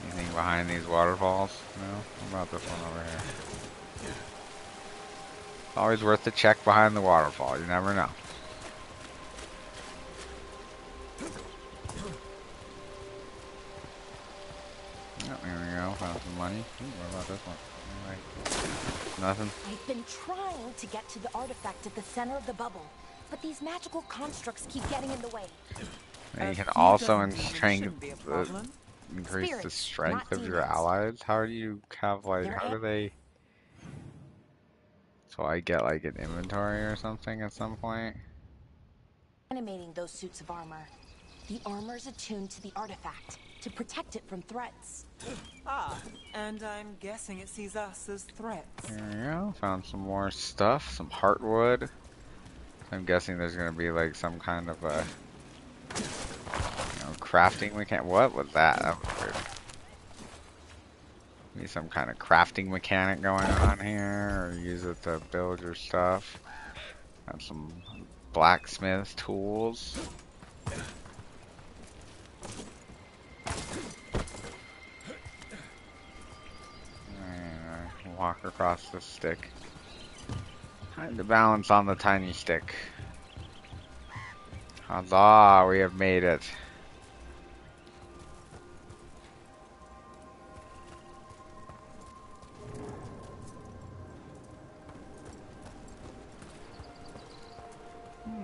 Anything behind these waterfalls? No? What about this one over here? Always worth the check behind the waterfall. You never know. Oh, here we go. Found some money. Ooh, what about this one? Nothing. I've been trying to get to the artifact at the center of the bubble, but these magical constructs keep getting in the way. And you can few also dozen demons shouldn't be a problem. increase the Spirits, strength not of your demons. allies. How do you have like? They're How do they? So I get like an inventory or something at some point. Animating those suits of armor. The armor's attuned to the artifact to protect it from threats. Ah, and I'm guessing it sees us as threats. There we go. Found some more stuff. Some heartwood. I'm guessing there's gonna be like some kind of a crafting mechanic. What was that? That was weird. Maybe some kind of crafting mechanic going on here, or use it to build your stuff. Got some blacksmith tools. And walk across the stick. Time to balance on the tiny stick. Huzzah, we have made it.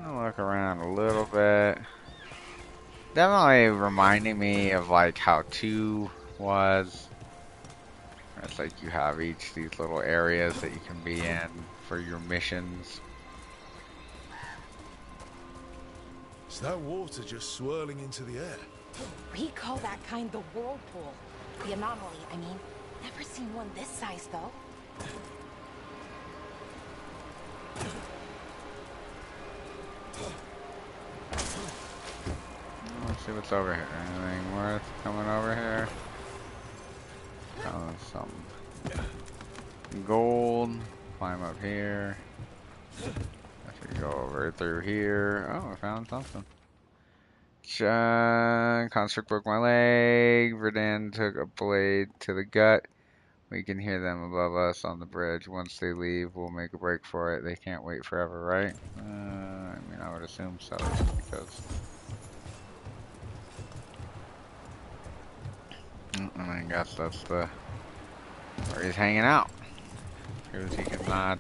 I'll look around a little bit. Definitely reminding me of like how 2 was. It's like you have each these little areas that you can be in for your missions. Is that water just swirling into the air? We call that kind the whirlpool. The anomaly, I mean. Never seen one this size, though. Let's see what's over here. Anything worth coming over here? Found some gold. Climb up here. I should go over through here. Oh, I found something. Construct broke my leg. Verdan took a blade to the gut. We can hear them above us on the bridge. Once they leave, we'll make a break for it. They can't wait forever, right? I mean, I would assume so, just because. I guess that's the where he's hanging out. Because he cannot.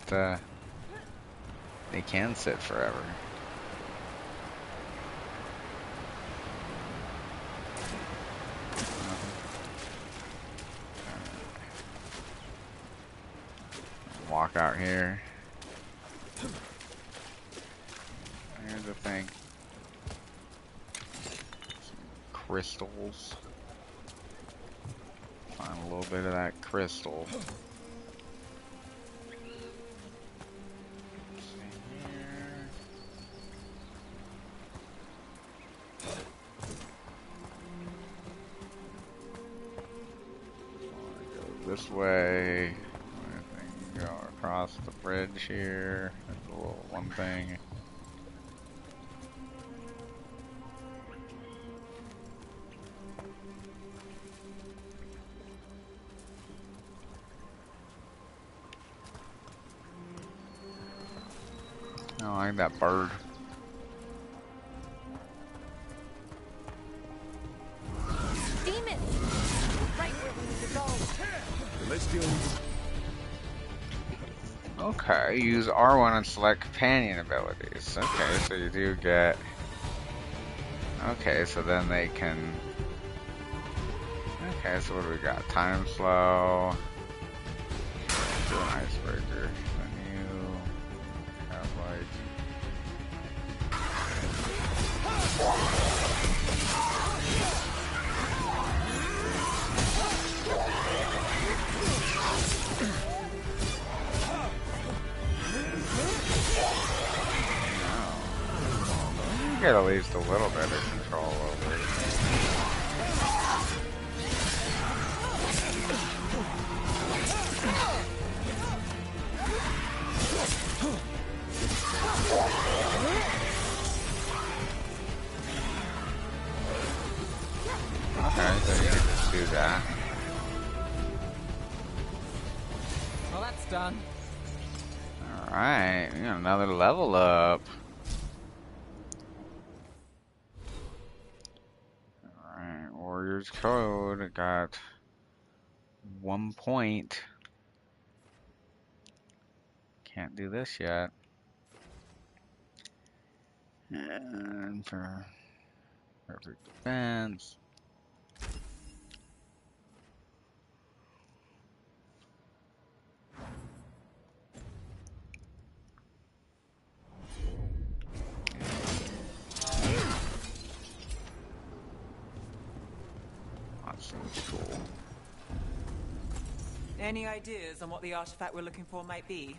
They can sit forever. Walk out here. Here's the thing. Some crystals. Find a little bit of that crystal. This way. I think go across the bridge here. There's a little one thing. Oh, I like that bird. Demons! Right where we need to go. Okay, use R1 and select companion abilities. Okay, so you do get... Okay, so then they can... Okay, so what do we got? Time slow. Do an icebreaker. Then you have like... get at least a little bit of control over it. Okay, so you can just do that. Well, that's done. Alright, we got another level up. Alright, Warrior's Code. I got 1 point. Can't do this yet. And for perfect defense. Cool. Any ideas on what the artifact we're looking for might be?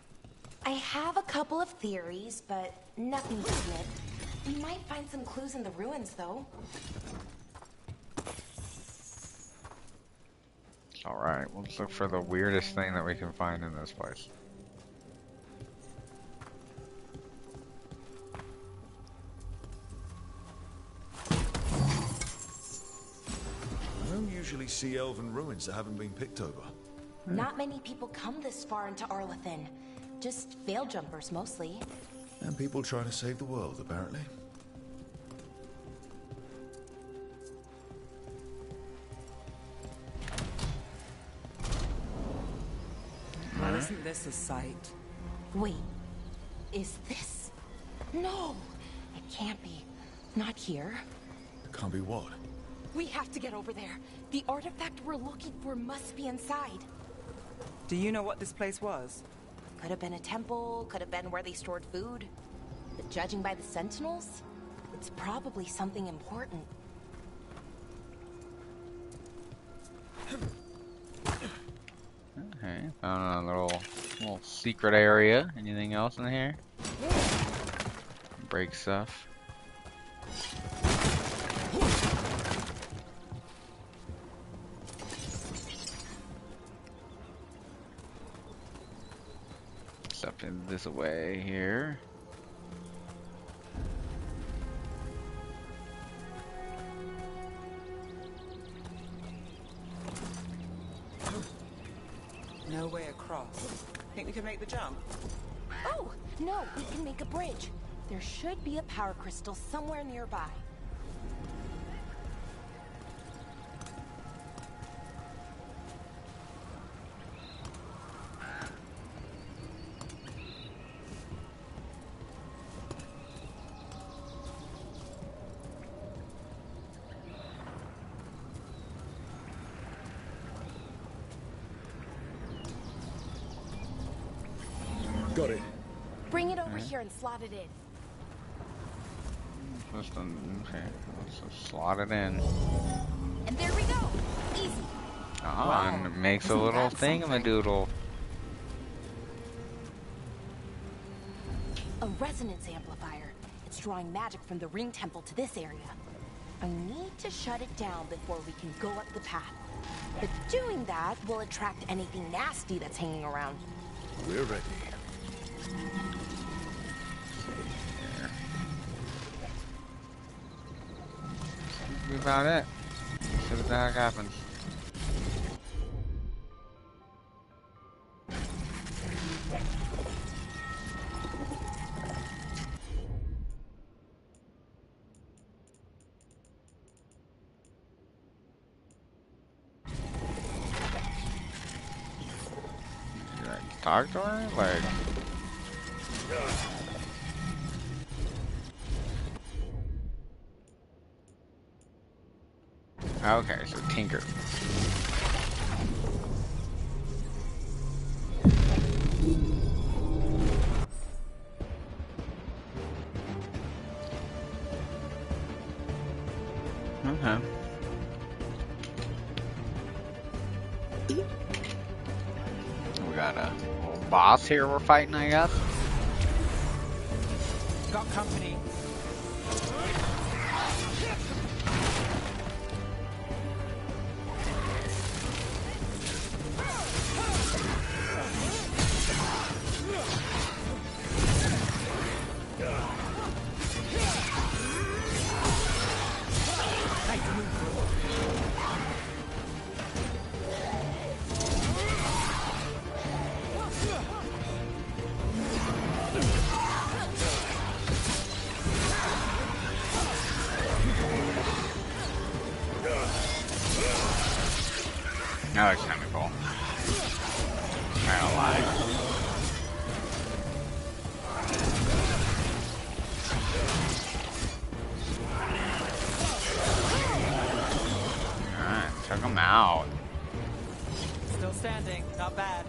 I have a couple of theories, but nothing definite. We might find some clues in the ruins, though. Alright, let's look for the weirdest thing that we can find in this place. I don't usually see elven ruins that haven't been picked over. Not many people come this far into Arlathan. Just veil jumpers, mostly. And people trying to save the world, apparently. Well, isn't this a sight? Wait, is this? No, it can't be. Not here. It can't be what? We have to get over there. The artifact we're looking for must be inside. Do you know what this place was? Could have been a temple, could have been where they stored food. But judging by the sentinels, it's probably something important. Okay, found a little secret area. Anything else in here? Break stuff. Something this way here. No way across. Think we could make the jump? Oh, no, we can make a bridge. There should be a power crystal somewhere nearby. Got it. Bring it over here and slot it in. Just okay, let's just slot it in. And there we go. Easy. Ah, and it makes a little thingamadoodle. A resonance amplifier. It's drawing magic from the ring temple to this area. I need to shut it down before we can go up the path. But doing that will attract anything nasty that's hanging around. We're ready. Be about it. See what the heck happens. You like talk to her? Like. Okay, so Tinker. Okay. We got a little boss here we're fighting, I guess. Got company. standing. Not bad.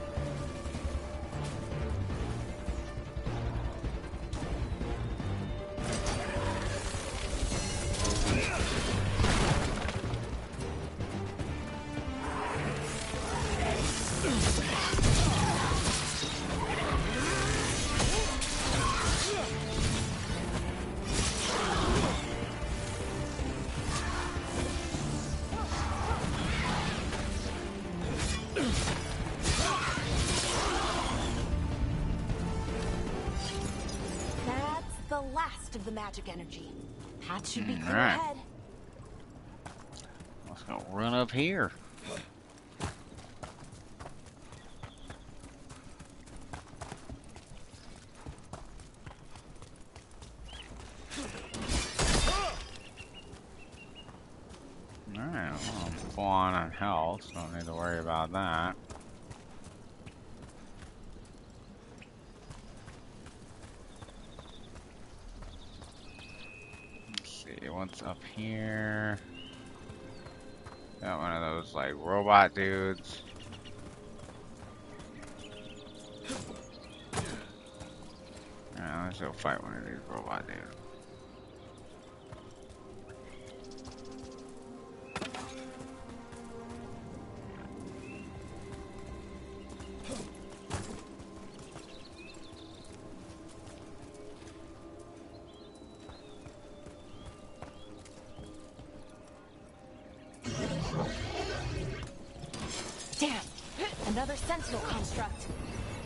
The last of the magic energy. Path should be clear Alright. ahead. Let's go run up here. Alright, well, I'm full on health, so don't need to worry about that. What's up here? Got one of those like robot dudes. Alright, let's go fight one of these robot dudes. Damn! Another sentinel construct.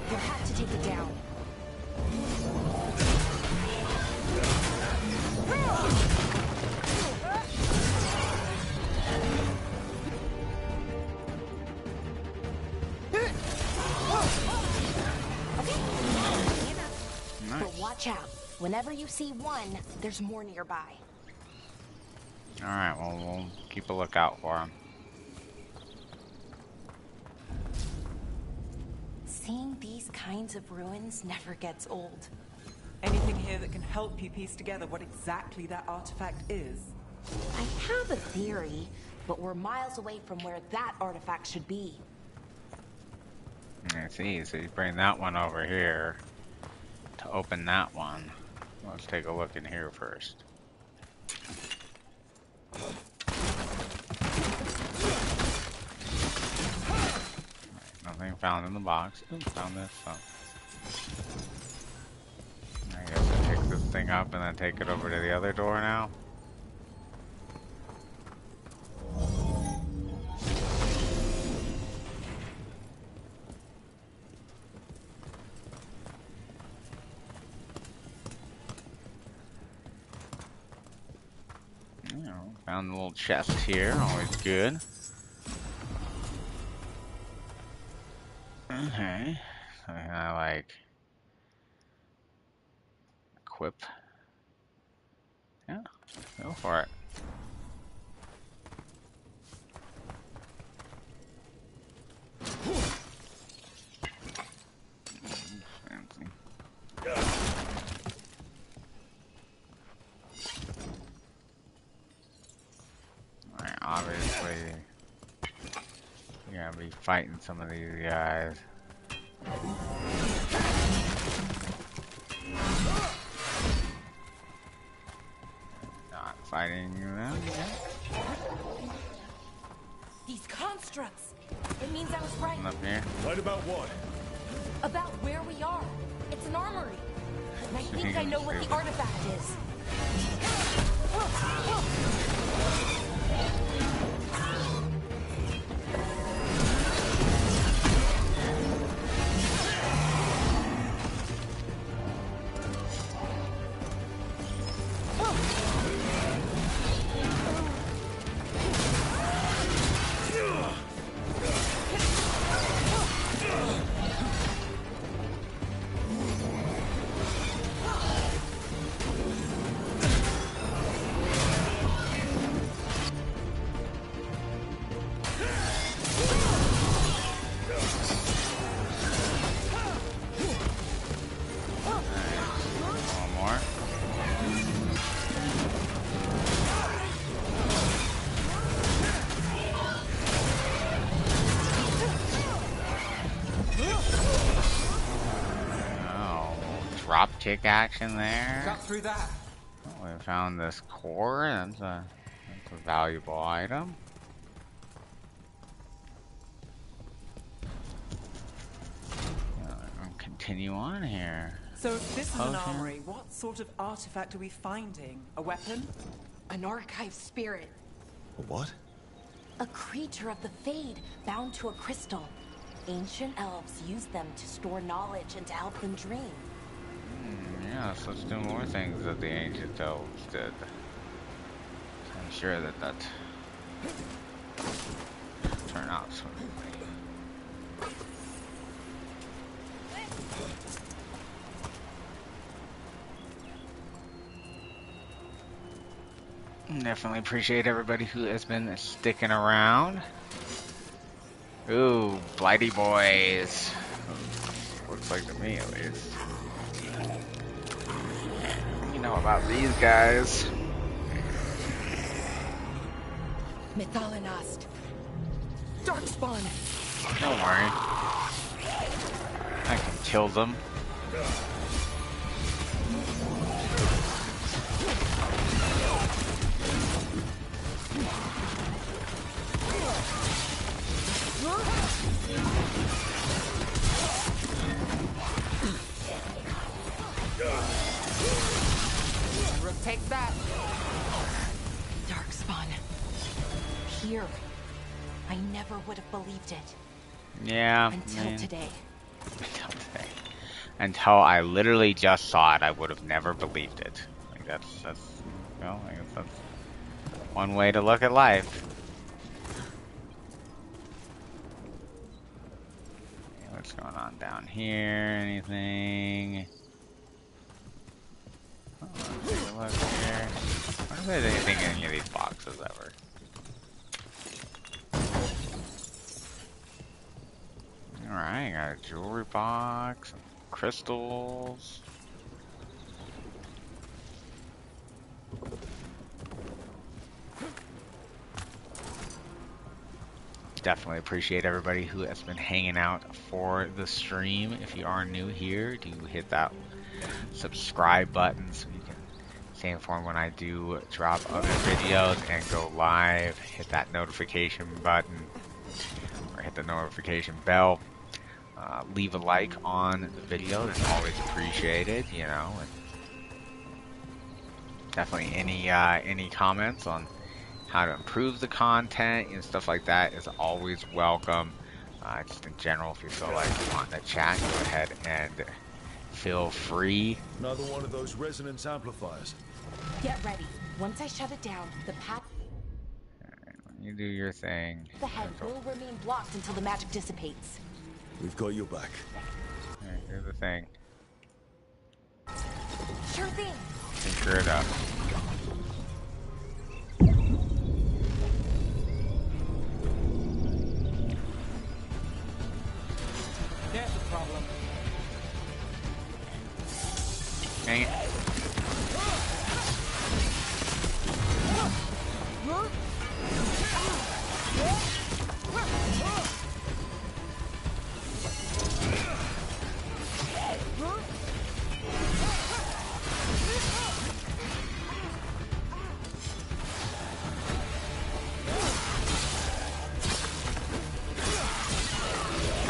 You'll have to take it down. Nice. But watch out. Whenever you see one, there's more nearby. Alright, well, we'll keep a lookout for him. Seeing these kinds of ruins never gets old. Anything here that can help you piece together what exactly that artifact is? I have a theory, but we're miles away from where that artifact should be. I see, so you bring that one over here to open that one. Let's take a look in here first. Nothing found in the box. Ooh, found this stuff. I guess I pick this thing up and then take it over to the other door now. You know, found a little chest here, always good. Okay, so I like equip. Yeah, go for it. Fancy. Alright, obviously you're gonna be fighting some of these guys. Not fighting them yet. These constructs! It means I was right. Up here. Right about what? About where we are. It's an armory. And I think I know what the artifact is. drop kick action there. Got through that. Oh, we found this core. That's a valuable item. Continue on here. So if this is an Potion. armory, what sort of artifact are we finding? A weapon? An archive spirit. A what? A creature of the Fade, bound to a crystal. Ancient elves used them to store knowledge and to help them dream. Yes, let's do more things that the ancient elves did. I'm sure that turn out smoothly. Definitely appreciate everybody who has been sticking around. Ooh, Blighty Boys. Looks like to me at least. You know about these guys. Methalinast. Darkspawn. Don't worry. I can kill them. Take that. Darkspawn. Here. I never would have believed it. Yeah. Until today. Until today. Until I literally just saw it, I would have never believed it. Like that's well, I guess that's one way to look at life. Okay, what's going on down here? Anything? Oh, let's take a look here. I wonder if there's anything in any of these boxes ever. Alright, got a jewelry box, some crystals. Definitely appreciate everybody who has been hanging out for the stream. If you are new here, do hit that subscribe button so you can stay informed when I do drop other videos and go live. Hit that notification button or hit the notification bell. Leave a like on the video. It's always appreciated, you know. And definitely any comments on how to improve the content and stuff like that is always welcome. Just in general, if you feel like you want to chat, go ahead and feel free. Another one of those resonance amplifiers. Get ready. Once I shut it down, the path. Alright, when you do your thing. The head will remain blocked until the magic dissipates. We've got your back. Alright, do the thing. Sure thing. Tinker it up. There's a problem. Dang it.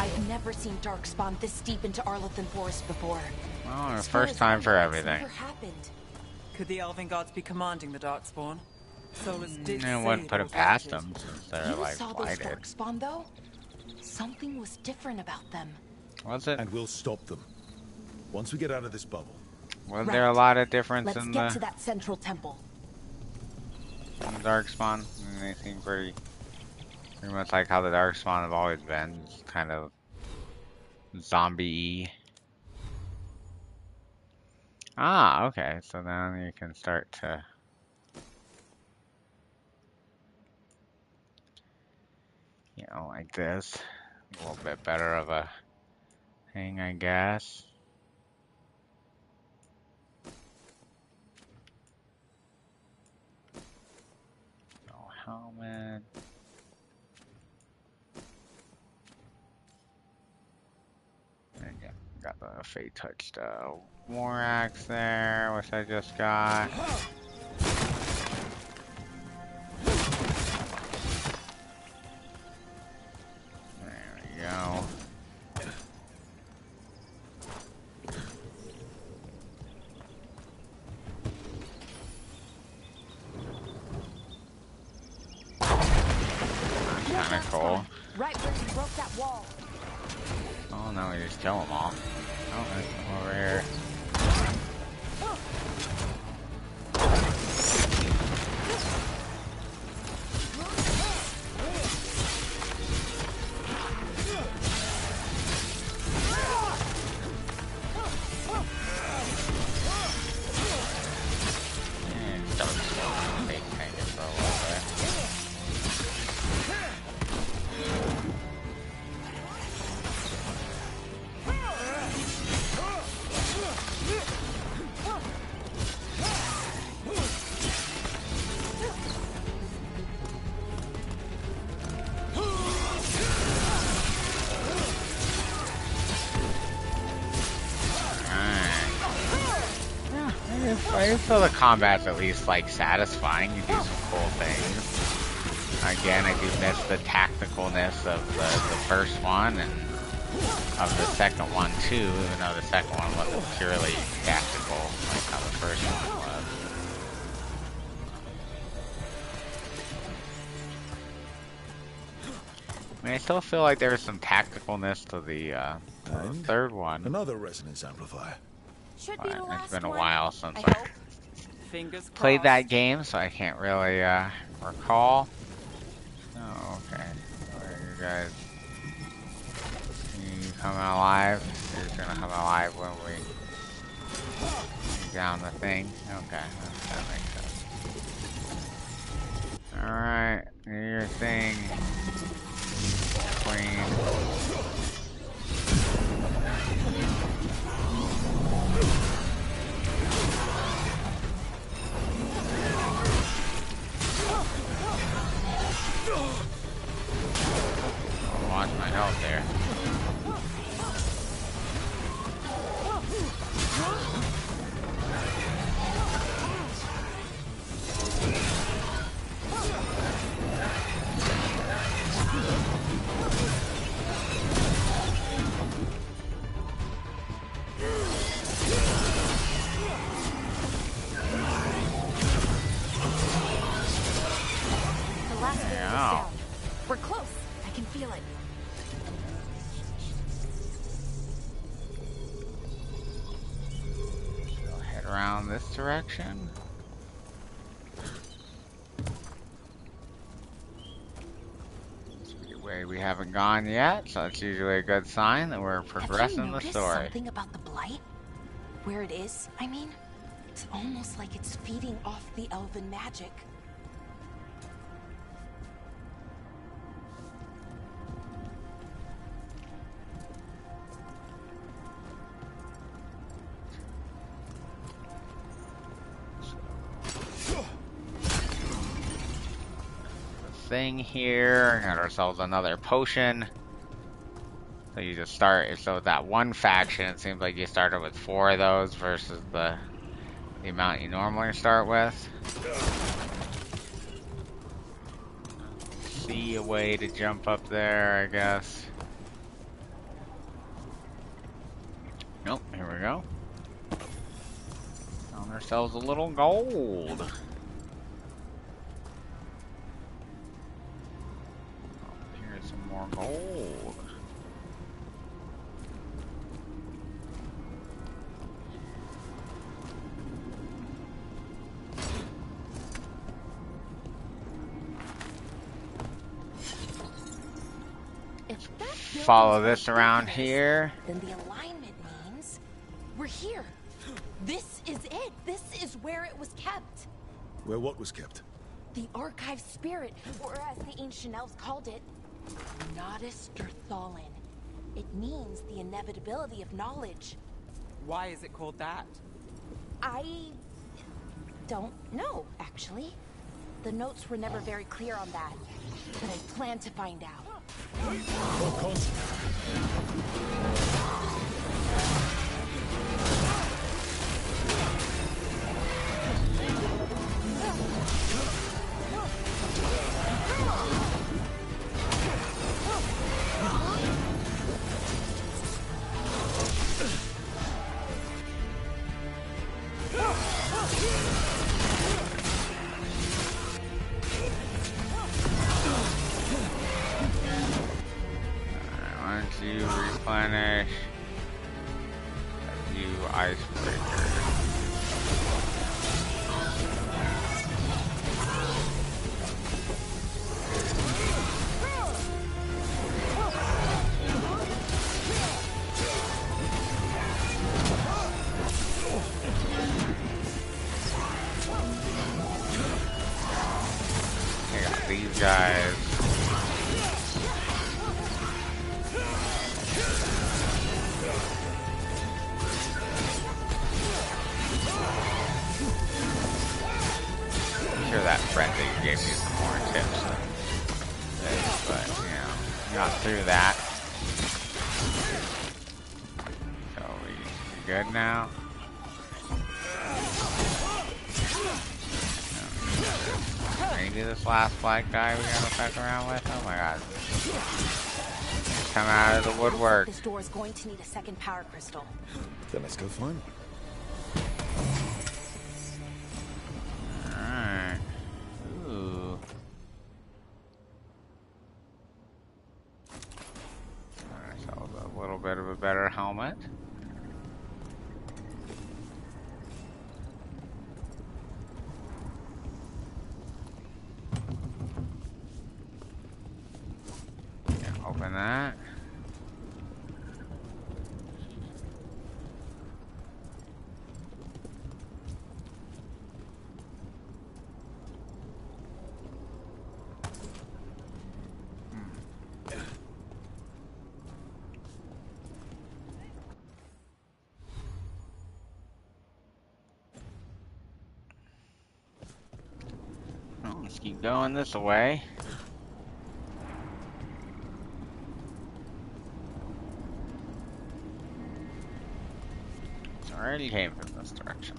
I've never seen Darkspawn this deep into Arlathan Forest before. Oh, the first time for everything. Never happened. Could the Elven Gods be commanding the Darkspawn? Solus did I say wouldn't put they it past were them since they're You like saw those blighted. Darkspawn though? Something was different about them. Was it? And we'll stop them. Once we get out of this bubble. Was Right. there a lot of difference Let's in get to the that central temple. Darkspawn? They seem pretty much like how the Darkspawn have always been. Just kind of zombie-y. Ah, okay. So then you can start to like this. A little bit better of a thing, I guess. No helmet. There you go. Got the Fate touched War Axe there, which I just got. There we go. That's kinda cool. Right where you broke that wall. Oh no, we just kill them all. Oh, there's some over here. I feel the combat's at least like satisfying. You do some cool things. Again, I do miss the tacticalness of the first one and of the second one too, even though the second one wasn't purely tactical like how the first one was. I mean, I still feel like there was some tacticalness to the third one. Another resonance amplifier. Should be the last It's been a one, while since I hope. Fingers played crossed. that game, so I can't really recall. Oh, okay. Where are you guys? You coming alive? You're just gonna come alive when we down the thing. Okay, that makes sense. Alright, do your thing, Queen. Watch my health there. The last barrier is down. We're close. I can feel it. So head around this direction. This will be a way we haven't gone yet, so it's usually a good sign that we're progressing the Have you noticed story. something about the blight? Where it is, I mean? It's almost like it's feeding off the elven magic. Thing here, got ourselves another potion. So you just start, so with that one faction, it seems like you started with 4 of those versus the amount you normally start with. See a way to jump up there, I guess. Nope, here we go. Found ourselves a little gold. Here's some more gold. Follow this around here. Then the alignment means we're here. This is it. This is where it was kept. Where what was kept? The archive spirit, or as the ancient elves called it, Nodus Durthalin. It means the inevitability of knowledge. Why is it called that? I don't know, actually. The notes were never very clear on that, but I plan to find out. More concentrate. icebreaker. I got these guys. I'm sure that frenzy gave you some more tips than this, but you know, got through that. So we good now? Maybe this last black guy we gotta fuck around with? Oh my god. Come out of the woodwork. This door is going to need a second power crystal. Then let's go find one. Alright. Ooh. Ourselves a little bit of a better helmet. Open that. Well, let's keep going this way. Already came from this direction.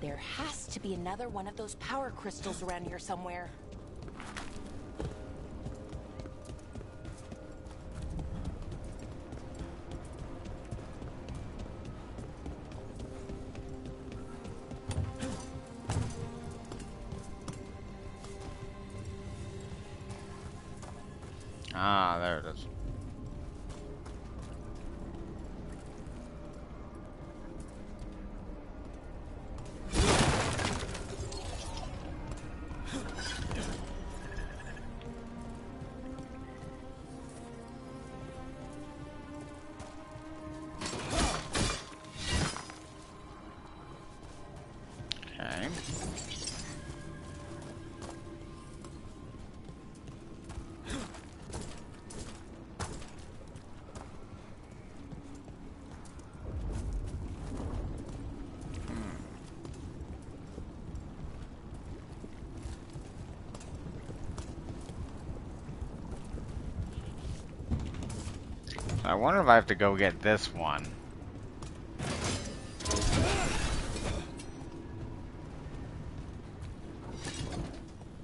There has to be another one of those power crystals around here somewhere. Ah, there it is. Okay. I wonder if I have to go get this one.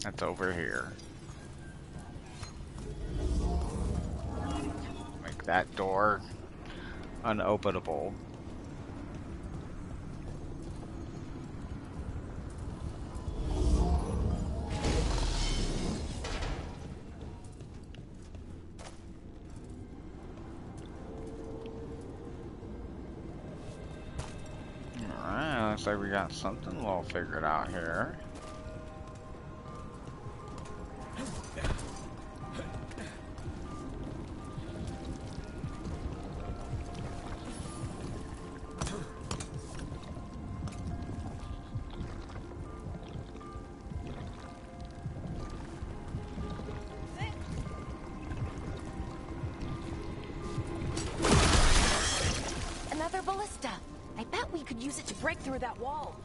That's over here. Make that door unopenable. Alright, looks like we got something well figured out here. Another ballista. I bet we could use it to break through that wall.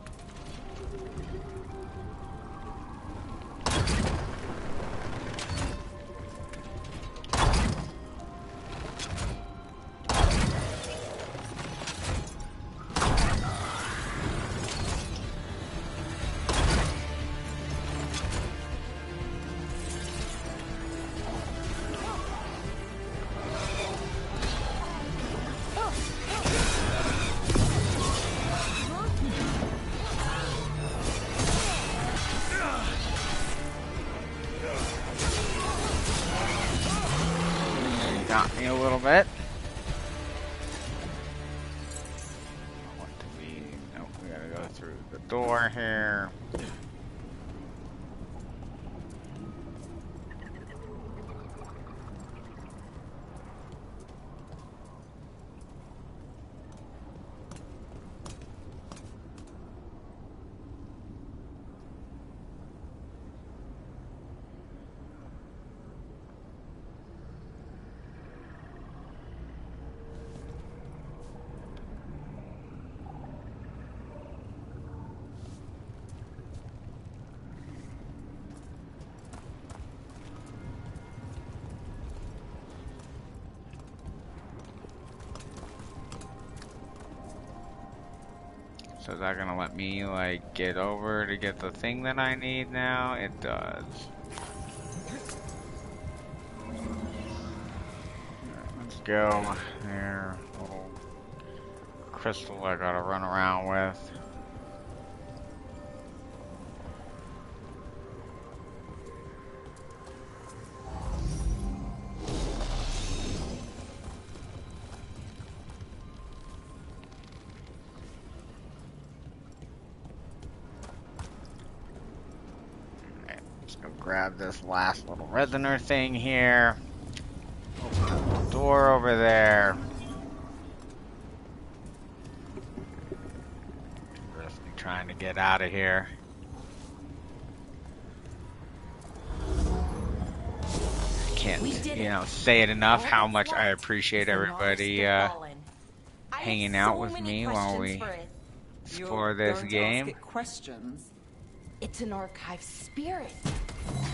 got me a little bit. What do we... Nope, we gotta go through the door here. So is that gonna let me, like, get over to get the thing that I need now? It does. Let's go. There. Little crystal I gotta run around with. Grab this last little resonator thing here. Open up the door over there. Just trying to get out of here. Can't, say it enough how much I appreciate everybody hanging out with me while we explore this game. It's an archive spirit.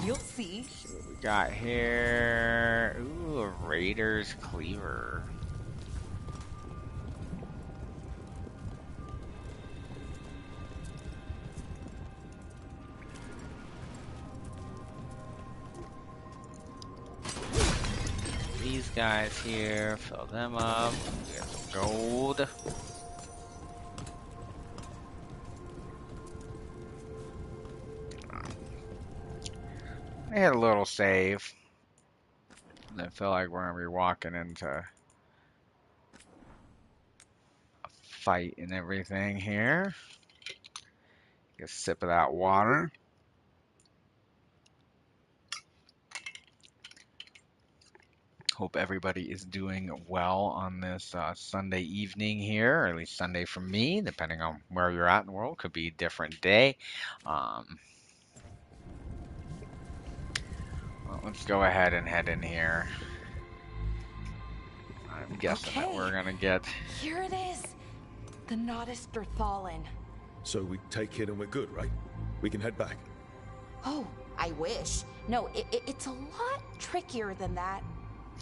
You'll see. See what we got here. Ooh, a Raider's Cleaver. These guys here, fill them up. Get some gold. I had a little save. I feel like we're gonna be walking into a fight and everything here. Get a sip of that water. Hope everybody is doing well on this Sunday evening here, or at least Sunday for me, depending on where you're at in the world. Could be a different day. Well, let's go ahead and head in here. I'm guessing that we're gonna get... Here it is. The Nodus Dirthalin. So we take it and we're good, right? We can head back. Oh, I wish. No, it's a lot trickier than that.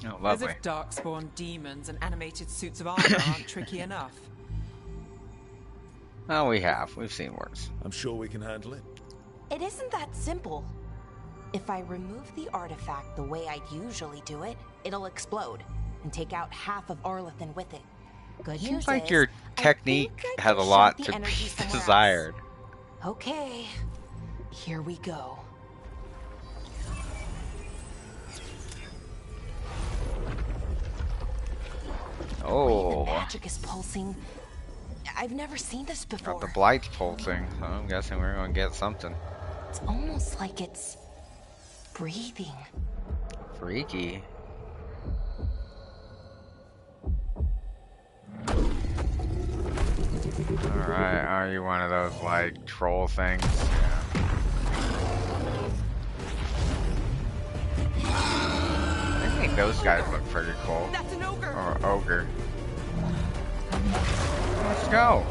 Oh, lovely. As if darkspawn demons and animated suits of armor aren't tricky enough. Well, we've seen worse. I'm sure we can handle it. It isn't that simple. If I remove the artifact the way I'd usually do it, it'll explode and take out half of Arlathan with it. Good news Seems like is, your technique has a lot to be desired. Okay, here we go. Oh. The magic is pulsing. I've never seen this before. Got the blight's pulsing, so I'm guessing we're gonna get something. It's almost like it's breathing. Freaky. Alright, are you one of those, like, troll things? Yeah. I think those guys look pretty cool. That's an ogre. Or ogre. Let's go.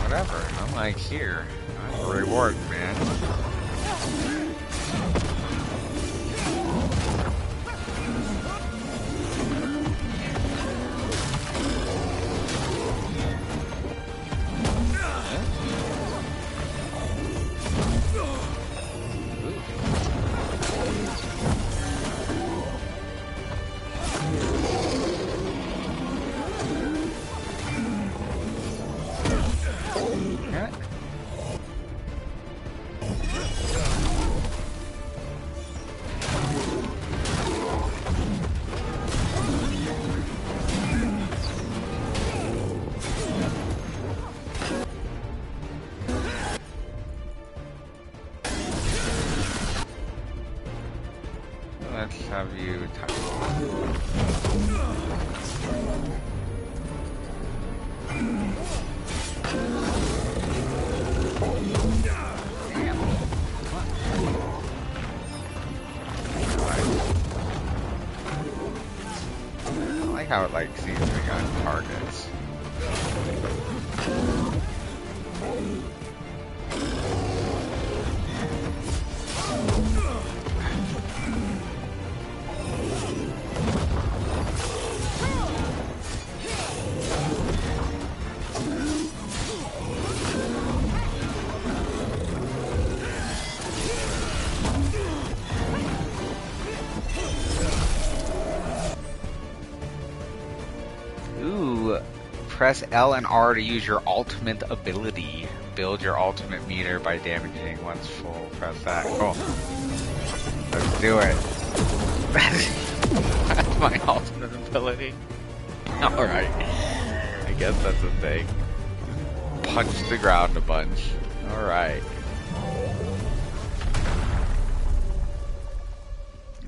Whatever. I'm like here. That's a reward, man. view. I like how it like seems to be on targets. Ooh, press L and R to use your ultimate ability. Build your ultimate meter by damaging once full. Press that. Cool. Let's do it. That's my ultimate ability. Alright. I guess that's a thing. Punch the ground a bunch. Alright.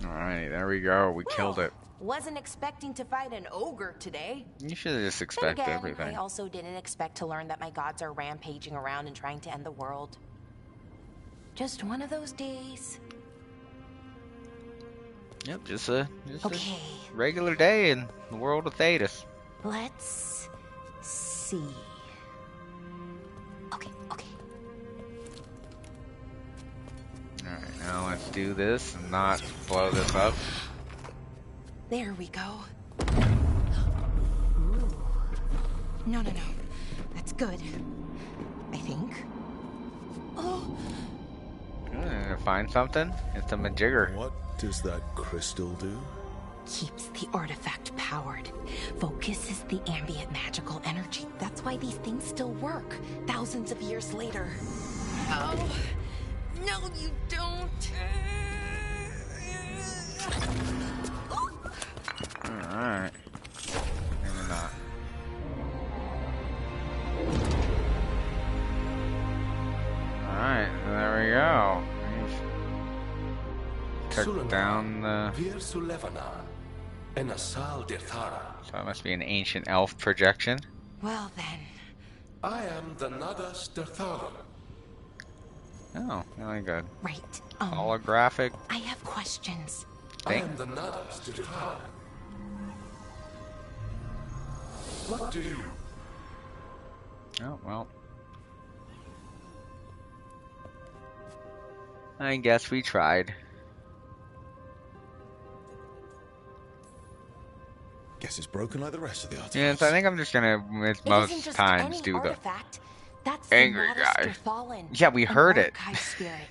Alright, there we go. We killed it. Wasn't expecting to fight an ogre today. You should have just Then expected again, everything. I also didn't expect to learn that my gods are rampaging around and trying to end the world. Just one of those days. Yep, just a Okay. regular day in the world of Thetis. Let's see. Okay. Alright, now let's do this and not blow this up. There we go. Ooh. No. That's good. I think. Oh. Find something? It's a majigger. What does that crystal do? Keeps the artifact powered. Focuses the ambient magical energy. That's why these things still work, thousands of years later. Oh. No, you don't. Alright. Maybe not. Alright, there we go. Took down the... So that must be an ancient elf projection. Well then. I am the Nadas Derthalan. Oh, really good. Right. Holographic. I have questions. I am the Nadas Derthalan. What do you? Oh, well. I guess we tried. Guess it's broken like the rest of the artifacts. Yes, I think I'm just gonna, with most times, do the That's angry the guy. Fallen, Yeah, we heard it.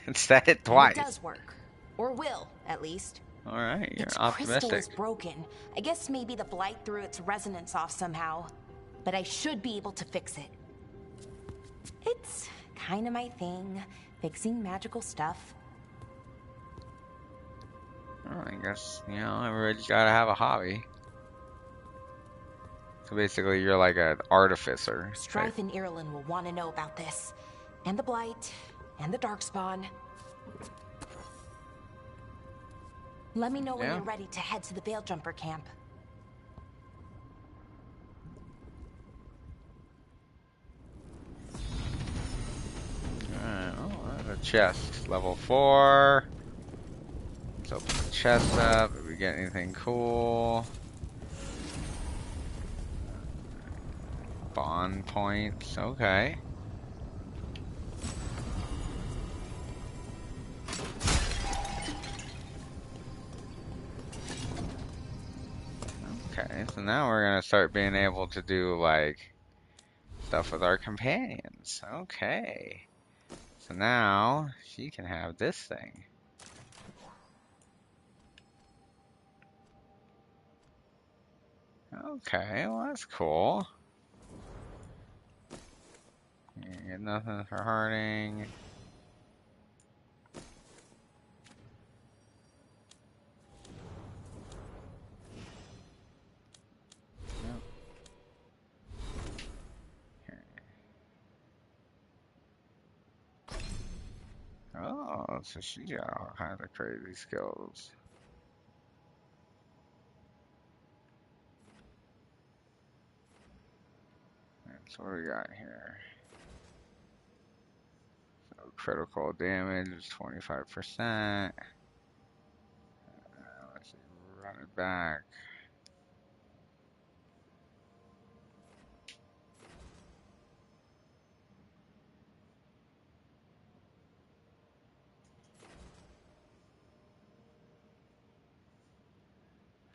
It said it twice. It does work. Or will, at least. Alright, you're Its optimistic. crystal is broken. I guess maybe the blight threw its resonance off somehow. But I should be able to fix it. It's kind of my thing, fixing magical stuff. Oh, I guess, everybody's gotta have a hobby. So basically, you're like an artificer. Strife and Irulan will want to know about this. And the blight, and the darkspawn. Let me know when you're ready to head to the Veil Jumper camp. Alright, there's a chest. Level 4. Let's open the chest up. If we get anything cool. Bond points. Okay. Okay, so now we're gonna start being able to do like stuff with our companions. Okay. So now she can have this thing. Okay, well that's cool. You get nothing for hurting. Oh, so she got all kinds of crazy skills. So what do we got here? So critical damage is 25%. Let's see, run it back.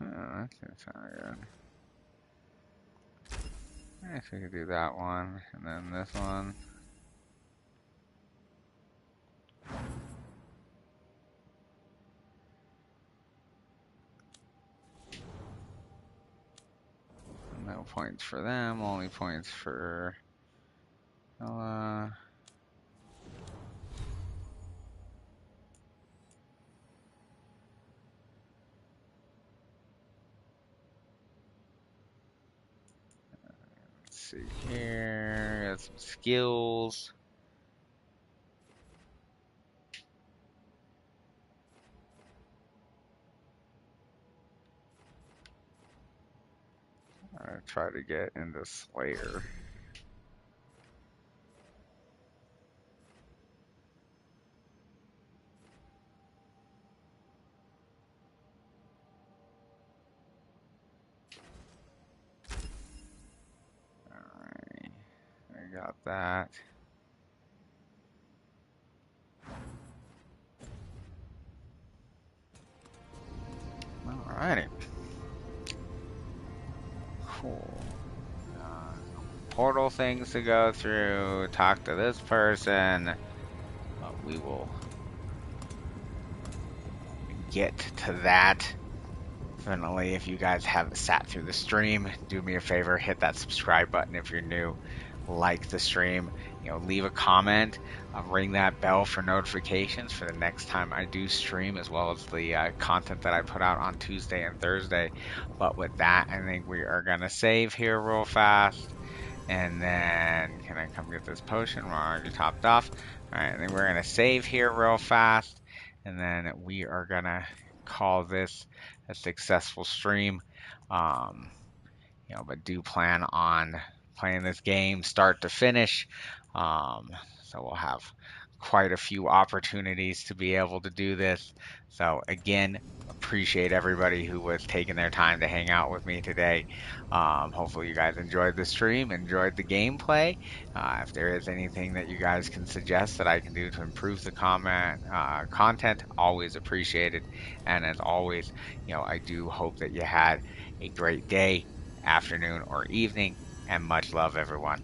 Oh, that doesn't sound good. I guess we could do that one, and then this one. No points for them, only points for Ella. Let's see here, got some skills. I try to get into Slayer. Alright, I got that. Alrighty. Cool. Portal things to go through, talk to this person. We will get to that. Definitely, if you guys have sat through the stream, do me a favor, hit that subscribe button if you're new. Like the stream, leave a comment, ring that bell for notifications for the next time I do stream, as well as the content that I put out on Tuesday and Thursday. But with that, I think we are gonna save here real fast, and then can I come get this potion? We're already topped off. All right, I think we're gonna save here real fast, and then we are gonna call this a successful stream. But do plan on playing this game start to finish. So we'll have quite a few opportunities to be able to do this. So again, appreciate everybody who was taking their time to hang out with me today. Hopefully you guys enjoyed the stream, enjoyed the gameplay. If there is anything that you guys can suggest that I can do to improve the content, always appreciated. And as always, I do hope that you had a great day, afternoon, or evening, and much love, everyone.